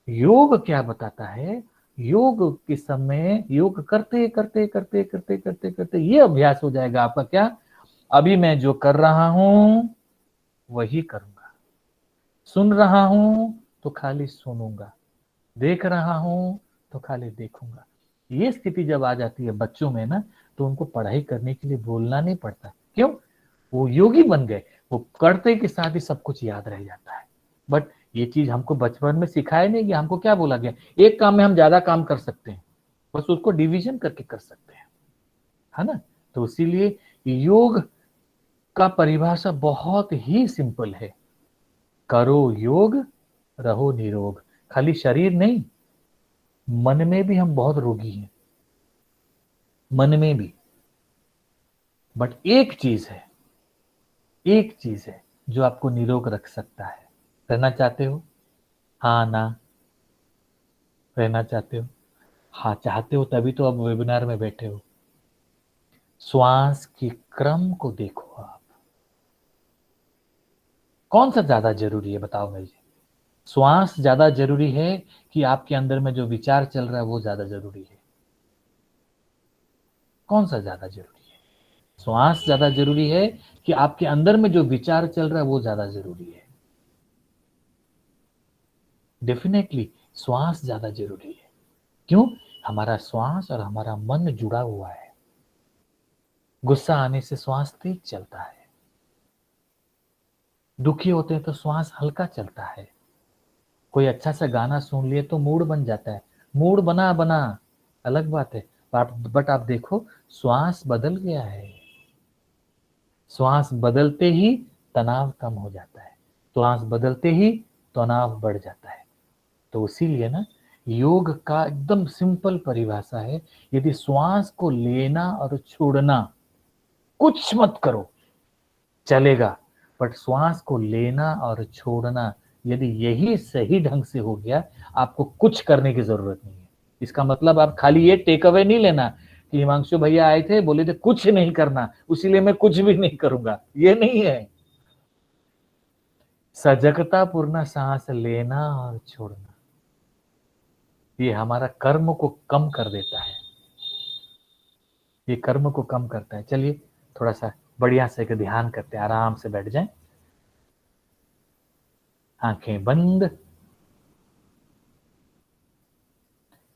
Speaker 4: योग क्या बताता है? योग के समय योग करते करते करते करते करते करते ये अभ्यास हो जाएगा आपका, क्या? अभी मैं जो कर रहा हूं वही करूंगा, सुन रहा हूं तो खाली सुनूंगा, देख रहा हूं तो खाली देखूंगा। ये स्थिति जब आ जाती है बच्चों में ना, तो उनको पढ़ाई करने के लिए बोलना नहीं पड़ता, क्यों? वो योगी बन गए, वो करते के साथ ही सब कुछ याद रह जाता है। बट ये चीज हमको बचपन में सिखाया नहीं गया। हमको क्या बोला गया? एक काम में हम ज्यादा काम कर सकते हैं, बस उसको डिवीजन करके कर सकते हैं, है ना? तो इसीलिए योग का परिभाषा बहुत ही सिंपल है, करो योग रहो निरोग। खाली शरीर नहीं, मन में भी हम बहुत रोगी हैं, मन में भी। बट एक चीज है, एक चीज है जो आपको निरोग रख सकता है। रहना चाहते हो? हाँ ना? रहना चाहते हो? हाँ चाहते हो, तभी तो अब वेबिनार में बैठे हो। श्वास के क्रम को देखो आप, कौन सा ज्यादा जरूरी है बताओ मुझे? श्वास ज्यादा जरूरी है कि आपके अंदर में जो विचार चल रहा है वो ज्यादा जरूरी है? कौन सा ज्यादा जरूरी है? श्वास ज्यादा जरूरी है कि आपके अंदर में जो विचार चल रहा है वो ज्यादा जरूरी है? डेफिनेटली श्वास ज्यादा जरूरी है। क्यों? हमारा श्वास और हमारा मन जुड़ा हुआ है। गुस्सा आने से श्वास तेज चलता है, दुखी होते हैं तो श्वास हल्का चलता है, कोई अच्छा सा गाना सुन लिए तो मूड बन जाता है। मूड बना बना अलग बात है, बट आप देखो श्वास बदल गया है। श्वास बदलते ही तनाव कम हो जाता है, श्वास बदलते ही तनाव बढ़ जाता है। तो इसीलिए ना, योग का एकदम सिंपल परिभाषा है, यदि श्वास को लेना और छोड़ना, कुछ मत करो चलेगा, बट श्वास को लेना और छोड़ना यदि यही सही ढंग से हो गया, आपको कुछ करने की जरूरत नहीं है। इसका मतलब आप खाली ये टेक अवे नहीं लेना, कि हिमांशु भैया आए थे, बोले थे कुछ नहीं करना, उसीलिए मैं कुछ भी नहीं करूंगा, ये नहीं है। सजगता पूर्ण सांस लेना और छोड़ना, ये हमारा कर्म को कम कर देता है, ये कर्म को कम करता है। चलिए थोड़ा सा बढ़िया से एक ध्यान करते हैं, आराम से बैठ जाएं, आंखें बंद,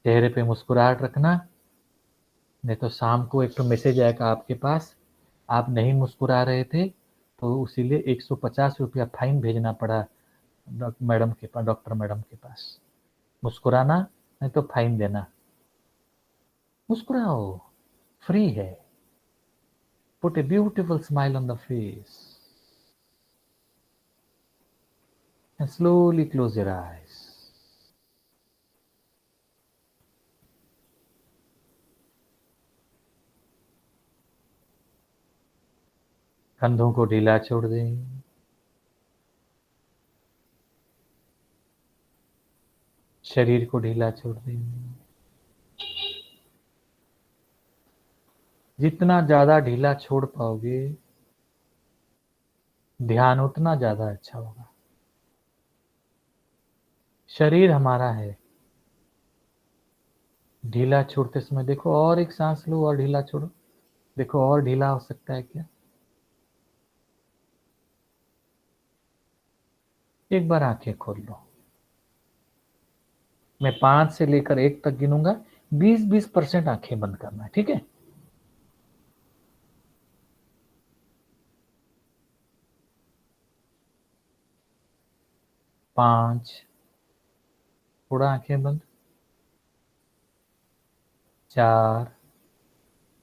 Speaker 4: चेहरे पे मुस्कुराहट रखना, नहीं तो शाम को एक तो मैसेज आएगा आपके पास, आप नहीं मुस्कुरा रहे थे तो इसीलिए 150 रुपया फाइन भेजना पड़ा मैडम के पास, डॉक्टर मैडम के पास। मुस्कुराना नहीं तो फाइन देना, मुस्कुराओ, फ्री है। Put a beautiful smile on the face and slowly close your eyes. कंधों को ढीला छोड़ दें, शरीर को ढीला छोड़ दें। जितना ज्यादा ढीला छोड़ पाओगे ध्यान उतना ज्यादा अच्छा होगा। शरीर हमारा है, ढीला छोड़ते समय देखो, और एक सांस लो और ढीला छोड़ो, देखो और ढीला हो सकता है क्या। एक बार आंखें खोल लो, मैं 5 से लेकर 1 तक गिनूंगा, 20-20% आंखें बंद करना है, ठीक है। 5, थोड़ा आंखें बंद। 4,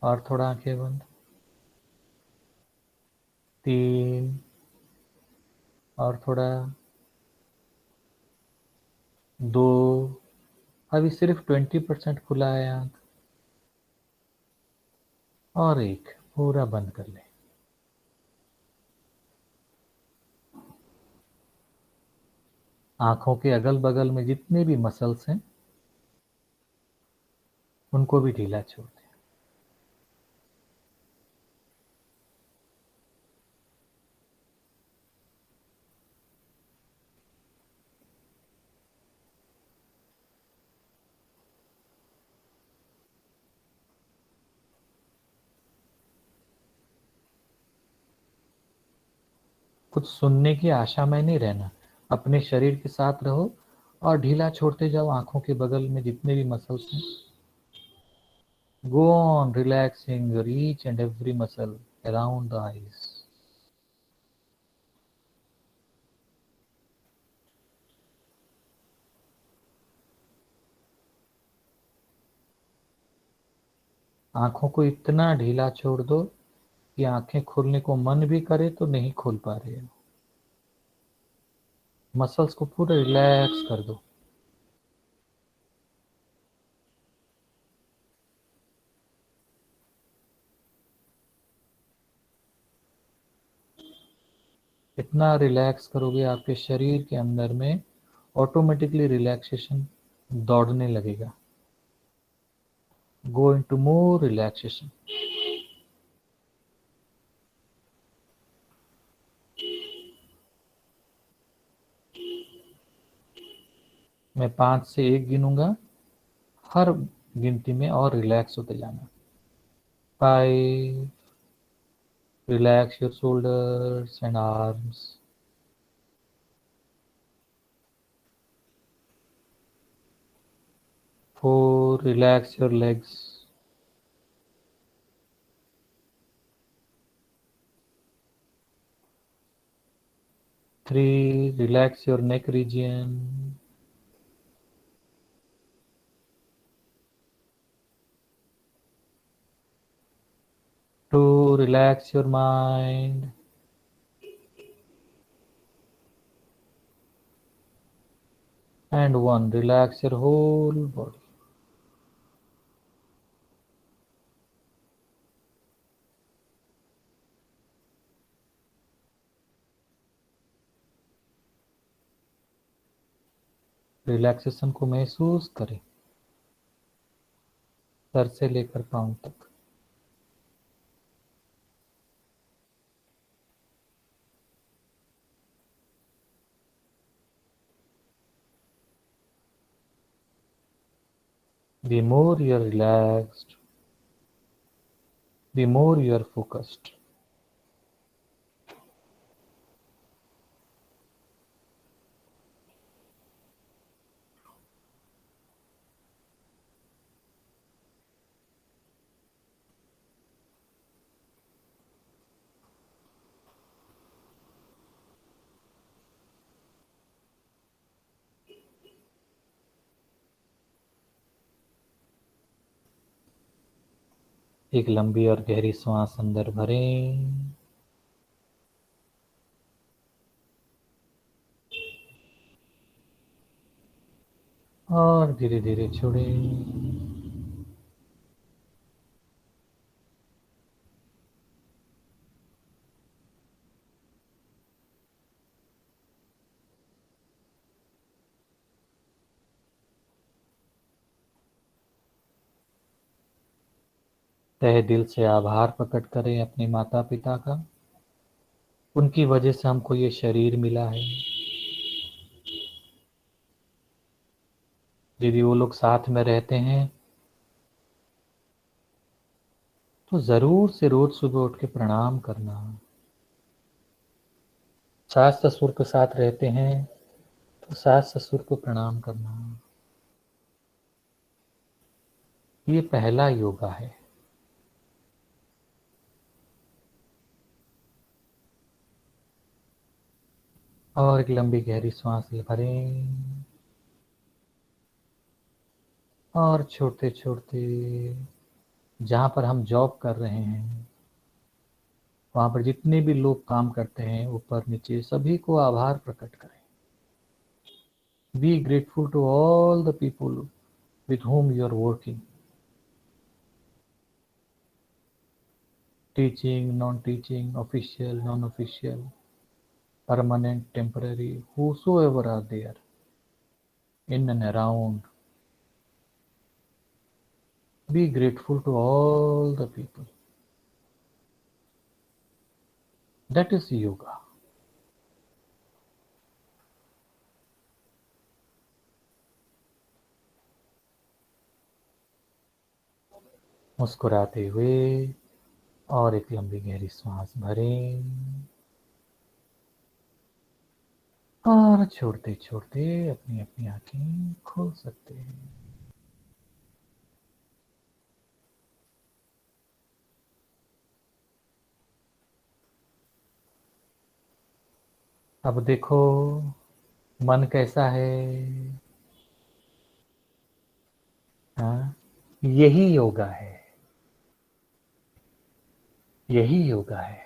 Speaker 4: और थोड़ा आंखें बंद। 3, और थोड़ा। 2, अभी सिर्फ 20% खुला है आंख। और 1, पूरा बंद कर ले। आंखों के अगल बगल में जितने भी मसल्स हैं उनको भी ढीला छोड़ दें। कुछ सुनने की आशा में नहीं रहना, अपने शरीर के साथ रहो और ढीला छोड़ते जाओ आंखों के बगल में जितने भी मसल्स हैं। Go on relaxing your each and every muscle around the eyes. आंखों को इतना ढीला छोड़ दो कि आंखें खोलने को मन भी करे तो नहीं खोल पा रहे हो। मसल्स को पूरा रिलैक्स कर दो। इतना रिलैक्स करोगे आपके शरीर के अंदर में ऑटोमेटिकली रिलैक्सेशन दौड़ने लगेगा। Go into more relaxation. मैं 5 से 1 गिनूंगा, हर गिनती में और रिलैक्स होते जाना। 5, relax your shoulders and arms. 4, relax your legs. 3, relax your neck region. 2, relax your mind. And 1, relax your whole body. Relaxation को महसूस करें। सर से लेकर पांव तक। The more you are relaxed, the more you are focused. एक लंबी और गहरी सांस अंदर भरें और धीरे धीरे छोड़ें। तहे दिल से आभार प्रकट करें अपने माता पिता का। उनकी वजह से हमको ये शरीर मिला है। यदि वो लोग साथ में रहते हैं तो जरूर से रोज सुबह उठ के प्रणाम करना। सास ससुर के साथ रहते हैं तो सास ससुर को प्रणाम करना। ये पहला योगा है। और एक लंबी गहरी सांस भरें और छोड़ते छोड़ते जहां पर हम जॉब कर रहे हैं वहां पर जितने भी लोग काम करते हैं ऊपर नीचे सभी को आभार प्रकट करें। Be grateful to all the people with whom you are working, teaching, non-teaching, official, non-official, permanent, temporary, whosoever are there in and around. Be grateful to all the people. That is yoga. मुस्कुराते हुए और एक लंबी गहरी सांस भरें और छोड़ते छोड़ते अपनी अपनी आंखें खोल सकते हैं। अब देखो मन कैसा है। हाँ, यही योगा है। यही योगा है।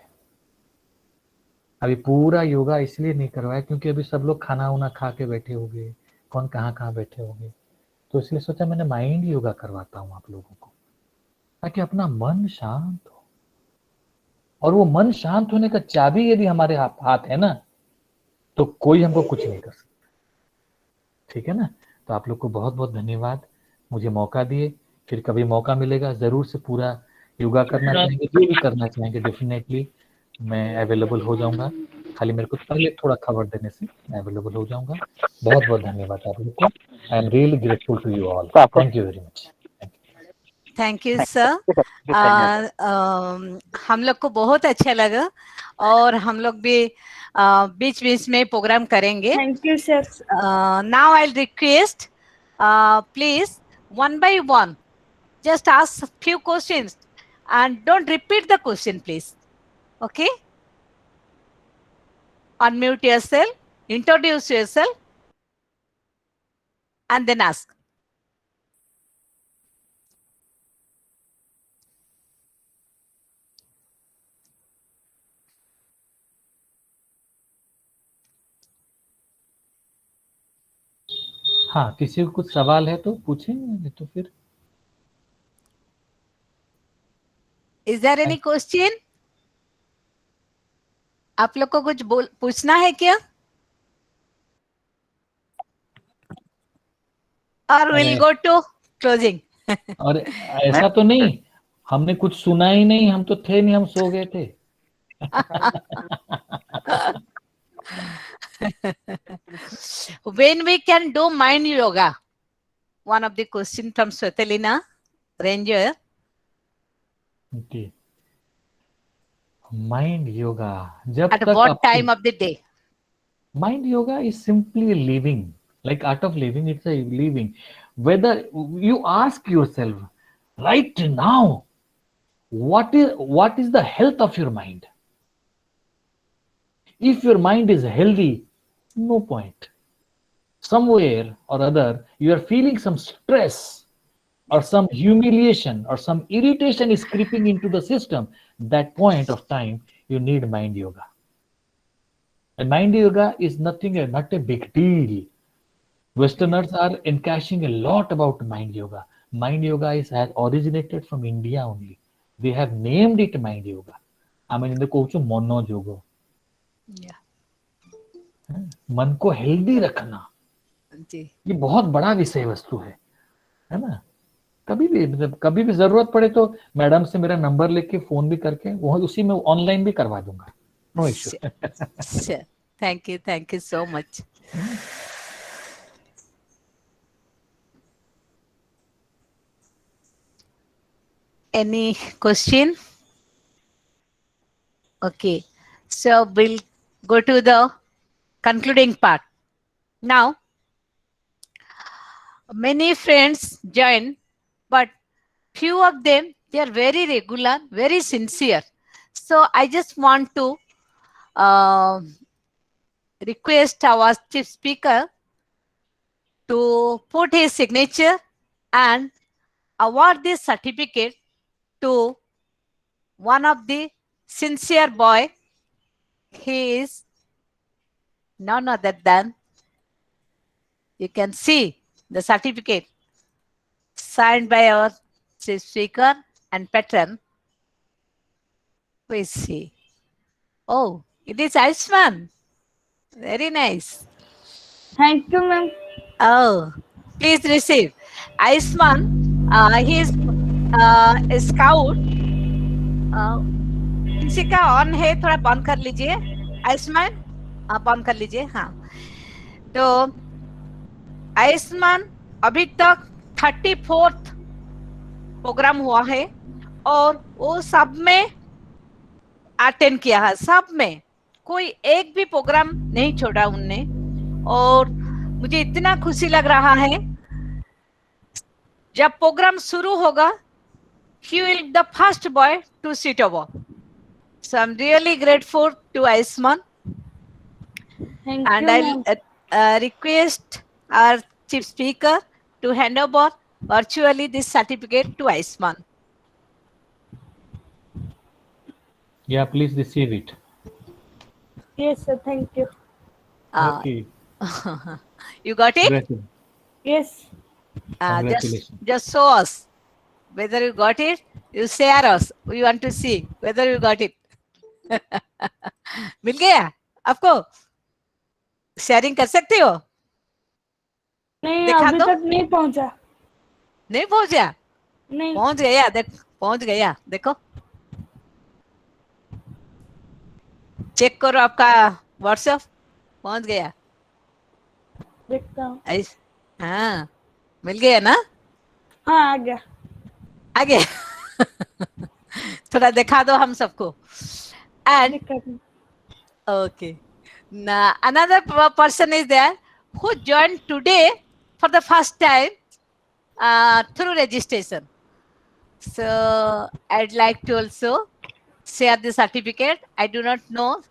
Speaker 4: अभी पूरा योगा इसलिए नहीं करवाया क्योंकि अभी सब लोग खाना वाना खा के बैठे होंगे, कौन कहाँ बैठे होंगे, तो इसलिए सोचा मैंने माइंड योगा करवाता हूँ आप लोगों को ताकि अपना मन शांत हो। और वो मन शांत होने का चाबी यदि हमारे हाथ है ना तो कोई हमको कुछ नहीं कर सकता। ठीक है ना। तो आप लोग को बहुत बहुत धन्यवाद, मुझे मौका दिए। फिर कभी मौका मिलेगा जरूर से पूरा योगा करना चाहेंगे, जो भी करना चाहेंगे डेफिनेटली मैं अवेलेबल हो जाऊंगा। खाली मेरे को पहले थोड़ा खबर देने से मैं अवेलेबल हो जाऊंगा। बहुत बहुत धन्यवाद आप लोग को। I am really grateful to you all. Thank you very much.
Speaker 1: Thank you sir. हम लोग को बहुत अच्छा लगा और हम लोग भी बीच बीच में प्रोग्राम करेंगे।
Speaker 5: Thank you sir.
Speaker 1: Now I request please one by one just ask few questions and don't repeat the question please. Okay, unmute yourself, introduce yourself and then ask.
Speaker 4: हाँ, किसी को कुछ सवाल है तो पूछें, नहीं तो फिर
Speaker 1: Is there any question? आप लोग को कुछ पूछना है क्या? Or we'll go to closing.
Speaker 4: और ऐसा तो नहीं, हमने कुछ सुना ही नहीं, हम तो थे नहीं, हम सो गए थे।
Speaker 1: When we can do mind yoga? One of the question from Svetlana Ranger.
Speaker 4: Okay. Mind yoga जब
Speaker 1: At
Speaker 4: तक
Speaker 1: what
Speaker 4: आपको
Speaker 1: time of the day?
Speaker 4: mind yoga is simply a living, like art of living, it's a living. Whether you ask yourself right now, what is the health of your mind? If your mind is healthy, no point. Somewhere or other you are feeling some stress or some humiliation or some irritation is creeping into the system. That point of time you need mind yoga. And mind yoga is nothing, not a big deal. Westerners are encashing a lot about mind yoga. Mind yoga has originated from India only. They have named it mind yoga. I mean, in the coach mono yoga.
Speaker 1: Yeah.
Speaker 4: मन को healthy रखना,
Speaker 1: जी.
Speaker 4: ये बहुत बड़ा विषय वस्तु है ना। कभी भी मतलब कभी भी जरूरत पड़े तो मैडम से मेरा नंबर लेके फोन भी करके वो उसी में ऑनलाइन भी करवा दूंगा, no issue.
Speaker 1: Sure. Thank you so much. Any question? Okay, so we'll go to the concluding part. Now, many friends join, but few of them, they are very regular, very sincere. So I just want to request our chief speaker to put his signature and award this certificate to one of the sincere boy. He is none other than, you can see the certificate signed by our chief speaker and patron. Who is he? Oh, it is Aishman. Very nice.
Speaker 2: Thank you, ma'am.
Speaker 1: Oh, please receive. Aishman, he is a scout. किसी का on है, थोड़ा बंद कर लीजिए आयुष्मान, बंद कर लीजिए। हाँ, तो आयुष्मान अभी तक 34th प्रोग्राम हुआ है और वो सब में अटेंड किया है, सब में कोई एक भी प्रोग्राम नहीं छोड़ा उनने। और मुझे इतना खुशी लग रहा है, जब प्रोग्राम शुरू होगा he will be the first boy to sit over. So I'm really grateful to Aisman.
Speaker 2: Thank
Speaker 1: And
Speaker 2: you,
Speaker 1: I'll request our chief speaker to hand over virtually this certificate to Aisman.
Speaker 4: Yeah, please receive it.
Speaker 2: Yes, sir. Thank you.
Speaker 4: Okay.
Speaker 1: You got it?
Speaker 4: Congratulations.
Speaker 2: Yes.
Speaker 4: Congratulations.
Speaker 1: Just show us whether you got it. You share us. We want to see whether you got it. मिल गया आपको? Sharing कर सकते हो?
Speaker 2: नहीं,
Speaker 1: दिखा
Speaker 2: अभी
Speaker 1: दो।
Speaker 2: तक नहीं पहुंचा।
Speaker 1: नहीं पहुंचा?
Speaker 2: नहीं।
Speaker 1: पहुंच गया, देख पहुंच गया, देखो चेक करो आपका व्हाट्सएप, पहुंच गया।
Speaker 2: देखता हूँ।
Speaker 1: हाँ, मिल गया ना?
Speaker 2: हाँ, आ गया।
Speaker 1: आ गया। थोड़ा दिखा दो हम सबको। And okay, now another person is there who joined today for the first time through registration. So I'd like to also share the certificate. I do not know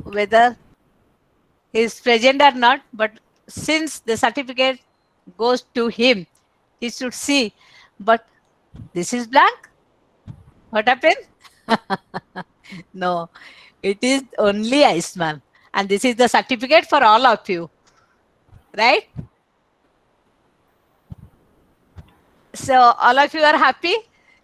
Speaker 1: whether he is present or not, but since the certificate goes to him, he should see. But this is blank. What happened? No, it is only Aisman. And this is the certificate for all of you. Right? So all of you are happy?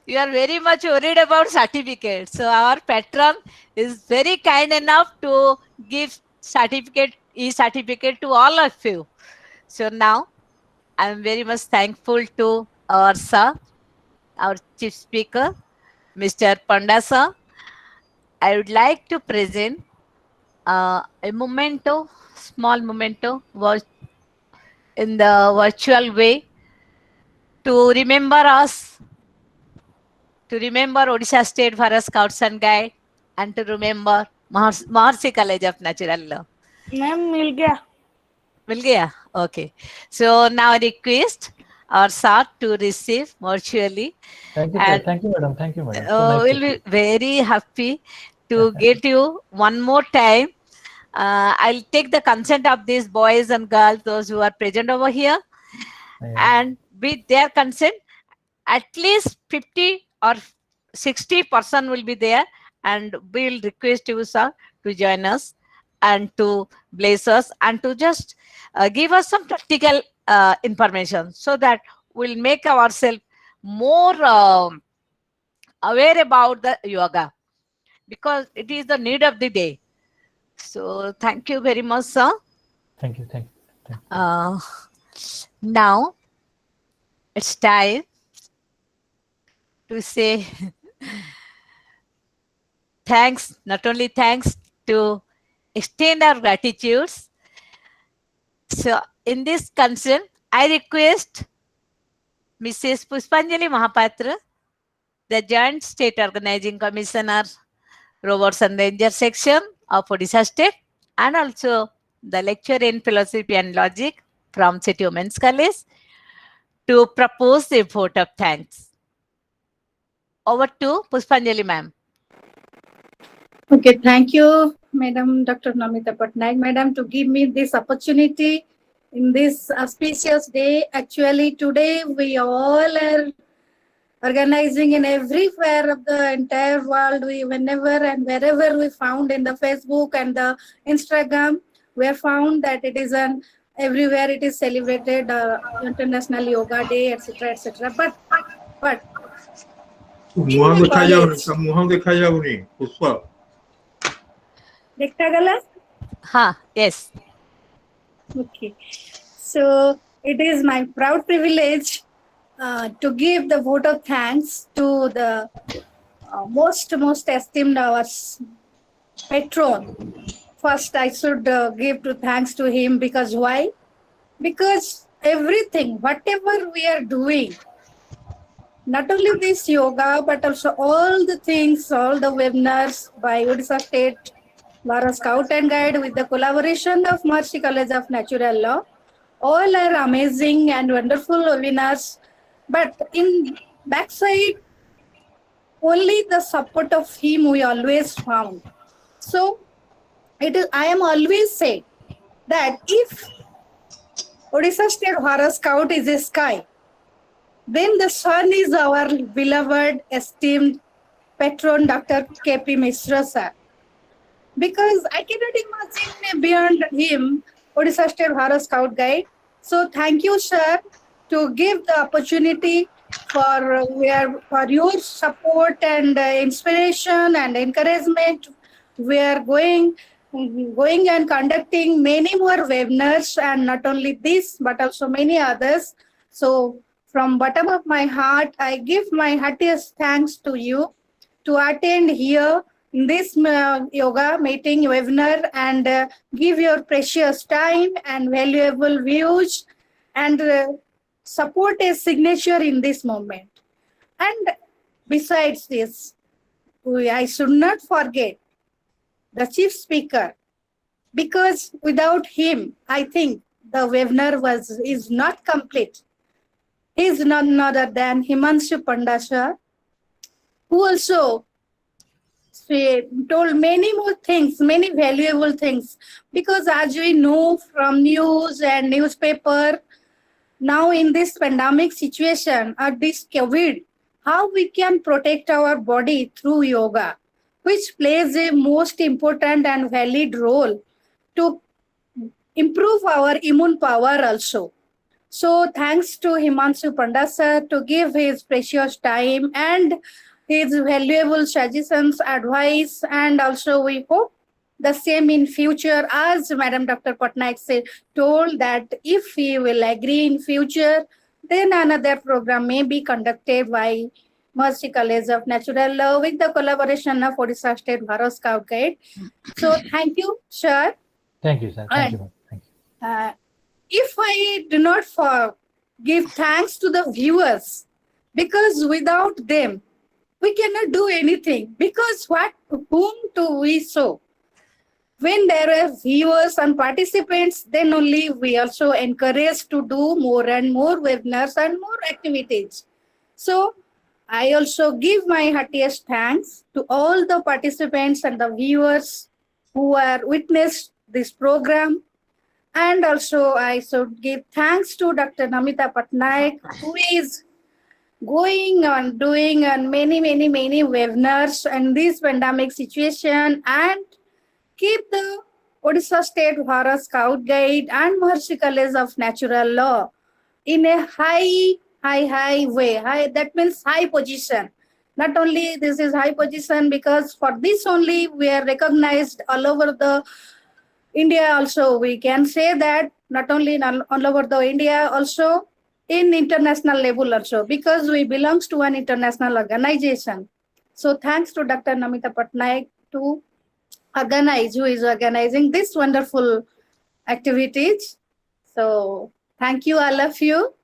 Speaker 1: You are very much worried about certificate. So our patron is very kind enough to give certificate, e-certificate to all of you. So now I am very much thankful to our sir our chief speaker, Mr. Pandasa, I would like to present a memento, small memento, in the virtual way to remember us, to remember Odisha State Bharat Scouts and Guide, and to remember Maharshi College of Natural Law.
Speaker 2: Ma'am मिल गया.
Speaker 1: मिल गया? Okay. So now I request our sir to receive virtually.
Speaker 4: Thank you, sir.
Speaker 1: And
Speaker 4: Thank you, madam. Thank you, madam. So nice to
Speaker 1: we'll
Speaker 4: see
Speaker 1: be very happy to get you one more time. I'll take the consent of these boys and girls, those who are present over here,
Speaker 4: you.
Speaker 1: and with their consent, at least 50 or 60% will be there, and we'll request you, sir, to join us and to bless us and to just give us some practical information so that we'll make ourselves more aware about the yoga, because it is the need of the day. So thank you very much, sir.
Speaker 4: Thank you. Thank you. Thank you.
Speaker 1: Now it's time to say thanks, not only thanks, to extend our gratitudes. So in this concern, I request Mrs. Puspanjali Mahapatra, the Joint State Organizing Commissioner, Rovers and Ranger Section of Odisha State, and also the lecturer in Philosophy and Logic from City Women's College, to propose a vote of thanks. Over to Puspanjali ma'am.
Speaker 5: Okay, thank you, Madam Dr. Namita Patnaik, Madam, to give me this opportunity in this auspicious day. Actually, today we all are organizing in everywhere of the entire world. We, whenever and wherever we found in the Facebook and the Instagram, we have found that it is an everywhere it is celebrated International Yoga Day, etc., etc. But
Speaker 3: मुहां
Speaker 5: in the
Speaker 3: देखा जाऊनी,
Speaker 5: college,
Speaker 3: सब मुहां देखा जाऊनी, पुष्पा.
Speaker 5: देखा गला?
Speaker 1: Ha, yes.
Speaker 5: Okay, so it is my proud privilege to give the vote of thanks to the most esteemed our patron. First, I should give to thanks to him, because why? Because everything, whatever we are doing, not only this yoga, but also all the things, all the webinars by Odisha State Bharat Scout and Guide with the collaboration of Maharshi College of Natural Law, all are amazing and wonderful webinars. But in backside, only the support of him we always found. So it is, I am always say that if Odisha State Bharat Scout is a sky, then the sun is our beloved, esteemed patron, Dr. K.P. Mishra sir. Because I cannot imagine beyond him, Odisha State Bharat Scout Guide. So thank you, sir, to give the opportunity for your support and inspiration and encouragement. We are going and conducting many more webinars, and not only this, but also many others. So from bottom of my heart, I give my heartiest thanks to you to attend here in this yoga meeting webinar and give your precious time and valuable views and support a signature in this moment. And besides this, I should not forget the chief speaker, because without him, I think the webinar is not complete. He is none other than Himanshu Pandasa, who also told many more things, many valuable things. Because as we know from news and newspaper, now in this pandemic situation or this COVID, how we can protect our body through yoga, which plays a most important and valid role to improve our immune power also. So thanks to Himanshu Pandasa to give his precious time and his valuable suggestions, advice, and also we hope the same in future, as Madam Dr. Patnaik said, told that if he will agree in future, Then another program may be conducted by Mercy College of Natural Law with the collaboration of Odisha State Bharat Scout Guide. So thank you, sir.
Speaker 4: Thank you, sir. Thank you,
Speaker 5: And
Speaker 4: ma'am. Thank you.
Speaker 5: if I do not give thanks to the viewers, because without them, we cannot do anything. Because whom do we show? When there are viewers and participants, then only we also encourage to do more and more webinars and more activities. So I also give my heartiest thanks to all the participants and the viewers who are witnessed this program. And also I should give thanks to Dr. Namita Patnaik, who is going on doing many webinars in this pandemic situation and keep the Odisha State Bharat Scout Guide and Mercy College of Natural Law in a high way. That means high position. Not only this is high position because for this only we are recognized all over the India also. We can say that not only all over the India, also in international level also, because we belongs to an international organization. So thanks to Dr. Namita Patnaik to who is organizing this wonderful activities. So thank you all of you.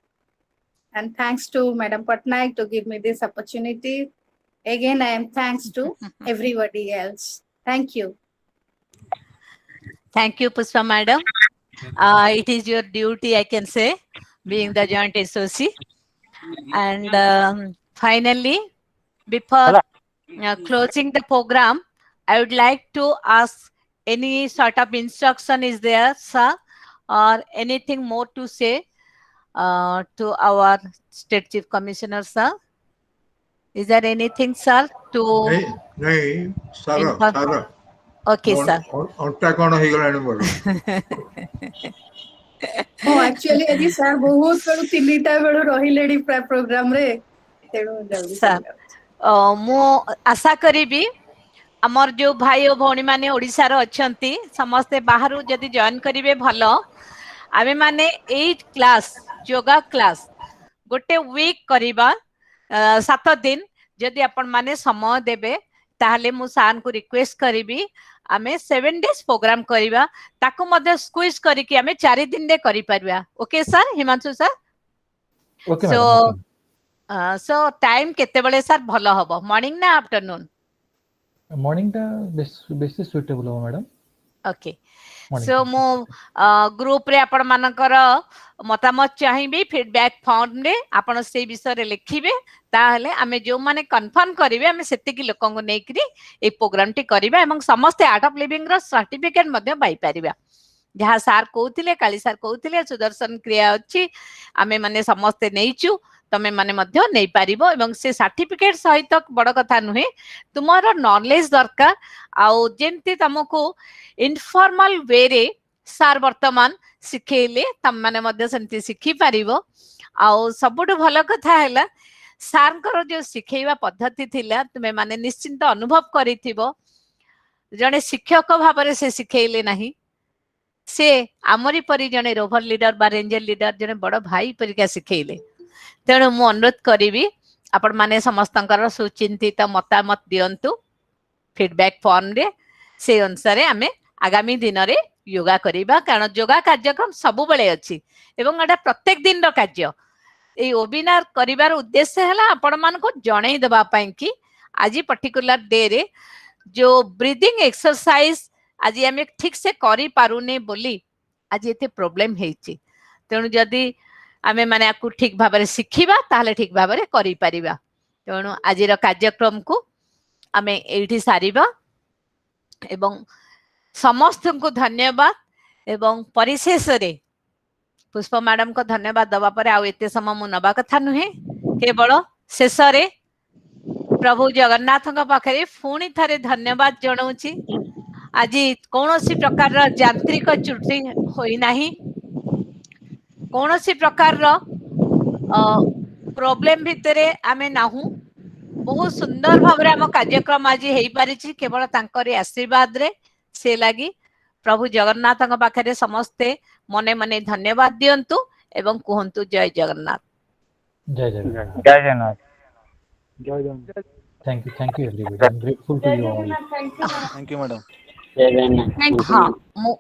Speaker 5: And thanks to Madam Patnaik to give me this opportunity. Again, I am thanks to everybody else. Thank you.
Speaker 1: Thank you, Pushpa madam. It is your duty, I can say, being the joint associate. And finally, before closing the program, I would like to ask any sort of instruction is there, sir, or anything more to say to our State Chief Commissioner, sir? Is there anything, sir, to
Speaker 3: नहीं सारा
Speaker 1: inform?
Speaker 3: सारा
Speaker 1: Okay, sir.
Speaker 3: ଅଣ୍ଟା କଣ ହେଇଗଲାଣି ମୋର
Speaker 5: Actually, ଆଜି sir ବହୁତ ବେଳୁ 3ଟା ବେଳୁ ରହିଲେଣି ପ୍ରୋଗ୍ରାମ ରେ ତେଣୁ ଜଲ୍ଦି
Speaker 1: ସାର୍ ମୁଁ ଆଶା କରିବି ଆମର ଯୋଉ ଭାଇ ଓ ଭଉଣୀ ମାନେ ଓଡ଼ିଶାର ଅଛନ୍ତି ସମସ୍ତେ ବାହାରୁ ଯଦି ଜଏନ କରିବେ ଭଲ ଆମେ ମାନେ ଏଇ କ୍ଲାସ ଯୋଗା କ୍ଲାସ ଗୋଟେ ୱିକ୍ କରିବା 7 ଦିନ ଯଦି ଆପଣ ମାନେ ସମୟ ଦେବେ ତାହେଲେ ମୁଁ ସାର୍ଙ୍କୁ ରିକ୍ୱେଷ୍ଟ କରିବି ଆମେ 7 days ପ୍ରୋଗ୍ରାମ କରିବା ତାକୁ ମଧ୍ୟ ସ୍କୁଇଜ୍ କରିକି ଆମେ 4 ଦିନରେ କରିପାରିବା okay sir Himanshu sir
Speaker 4: Okay, madam. Okay.
Speaker 1: So time କେତେବେଳେ ସାର୍ ଭଲ ହବ ମର୍ଣ୍ଣିଂ ନା ଆଫ୍ଟରନୁନ
Speaker 4: Morning ଟା ବେଶୀ ସୁଇଟେବଲ ହବ ମ୍ୟାଡାମ
Speaker 1: ଓକେ ସୋ ମୁଁ ଗ୍ରୁପ ରେ ଆପଣ ମାନଙ୍କର ମତାମତ ଚାହିଁବି ଫିଡବ୍ୟାକ୍ ଫର୍ମରେ ଆପଣ ସେଇ ବିଷୟରେ ଲେଖିବେ ତାହେଲେ ଆମେ ଯୋଉମାନେ କନଫର୍ମ କରିବେ ଆମେ ସେତିକି ଲୋକଙ୍କୁ ନେଇକିରି ଏଇ ପ୍ରୋଗ୍ରାମଟି କରିବା ଏବଂ ସମସ୍ତେ ଆର୍ଟ ଅଫ୍ ଲିଭିଂ ର ସାର୍ଟିଫିକେଟ ମଧ୍ୟ ପାଇପାରିବା ଯାହା ସାର୍ କହୁଥିଲେ କାଳି ସାର୍ କହୁଥିଲେ ସୁଦର୍ଶନ କ୍ରିୟା ଅଛି ଆମେ ମାନେ ସମସ୍ତେ ନେଇଛୁ ତମେ ମାନେ ମଧ୍ୟ ନେଇପାରିବ ଏବଂ ସେ ସାର୍ଟିଫିକେଟ ସହିତ ବଡ କଥା ନୁହେଁ ତୁମର ନଲେଜ ଦରକାର ଆଉ ଯେମିତି ତମକୁ ଇନଫର୍ମାଲ ୱେରେ ସାର୍ ବର୍ତ୍ତମାନ ଶିଖେଇଲେ ତମମାନେ ମଧ୍ୟ ସେମିତି ଶିଖିପାରିବ ଆଉ ସବୁଠୁ ଭଲ କଥା ହେଲା ସାର୍ଙ୍କର ଯୋଉ ଶିଖେଇବା ପଦ୍ଧତି ଥିଲା ତୁମେ ମାନେ ନିଶ୍ଚିନ୍ତ ଅନୁଭବ କରିଥିବ ଜଣେ ଶିକ୍ଷକ ଭାବରେ ସେ ଶିଖେଇଲେ ନାହିଁ ସେ ଆମରି ପରି ଜଣେ ରୋଭର ଲିଡର ବା ରେଞ୍ଜର ଲିଡର ଜଣେ ବଡ ଭାଇ ପରିକା ଶିଖେଇଲେ ତେଣୁ ମୁଁ ଅନୁରୋଧ କରିବି ଆପଣ ମାନେ ସମସ୍ତଙ୍କର ସୁଚିନ୍ତିତ ମତାମତ ଦିଅନ୍ତୁ ଫିଡବ୍ୟାକ୍ ଫର୍ମରେ ସେ ଅନୁସାରେ ଆମେ ଆଗାମୀ ଦିନରେ ଯୋଗା କରିବା କାରଣ ଯୋଗା କାର୍ଯ୍ୟକ୍ରମ ସବୁବେଳେ ଅଛି ଏବଂ ଏଟା ପ୍ରତ୍ୟେକ ଦିନର କାର୍ଯ୍ୟ ଏଇ ୱେବିନାର କରିବାର ଉଦ୍ଦେଶ୍ୟ ହେଲା ଆପଣ ମାନଙ୍କୁ ଜଣେଇ ଦେବା ପାଇଁ କି ଆଜି ପର୍ଟିକୁଲାର ଡେ ରେ ଯୋଉ ବ୍ରିଦିଂ ଏକ୍ସରସାଇଜ ଆଜି ଆମେ ଠିକ ସେ କରିପାରୁନେ ବୋଲି ଆଜି ଏତେ ପ୍ରୋବ୍ଲେମ ହେଇଛି ତେଣୁ ଯଦି ଆମେ ମାନେ ଆକୁ ଠିକ ଭାବରେ ଶିଖିବା ତାହେଲେ ଠିକ ଭାବରେ କରିପାରିବା ତେଣୁ ଆଜିର କାର୍ଯ୍ୟକ୍ରମକୁ ଆମେ ଏଇଠି ସାରିବା ଏବଂ ସମସ୍ତଙ୍କୁ ଧନ୍ୟବାଦ ଏବଂ ପରିଶେଷରେ ପୁଷ୍ପ ମ୍ୟାଡମଙ୍କୁ ଧନ୍ୟବାଦ ଦେବା ପରେ ଆଉ ଏତେ ସମୟ ମୁଁ ନେବା କଥା ନୁହେଁ କେବଳ ଶେଷରେ ପ୍ରଭୁ ଜଗନ୍ନାଥଙ୍କ ପାଖରେ ପୁଣି ଥରେ ଧନ୍ୟବାଦ ଜଣାଉଛି ଆଜି କୌଣସି ପ୍ରକାରର ଯାନ୍ତ୍ରିକ ତ୍ରୁଟି ହୋଇନାହିଁ କୌଣସି ପ୍ରକାରର ପ୍ରୋବ୍ଲେମ ଭିତରେ ଆମେ ନାହୁଁ ବହୁତ ସୁନ୍ଦର ଭାବରେ ଆମ କାର୍ଯ୍ୟକ୍ରମ ଆଜି ହେଇପାରିଛି କେବଳ ତାଙ୍କରି ଆଶୀର୍ବାଦରେ ସେ ଲାଗି ପ୍ରଭୁ ଜଗନ୍ନାଥଙ୍କ ପାଖରେ ସମସ୍ତେ ମନେ ମନେ ଧନ୍ୟବାଦ ଦିଅନ୍ତୁ ଏବଂ କୁହନ୍ତୁ ଜୟ ଜଗନ୍ନାଥ
Speaker 4: जय जगन्नाथ.
Speaker 6: जय Jagannath.
Speaker 4: Thank you everybody. I'm grateful to
Speaker 2: जय
Speaker 4: you all.
Speaker 2: Jagannath, thank you
Speaker 6: thank you madam.
Speaker 5: Thank
Speaker 1: हाँ
Speaker 5: you.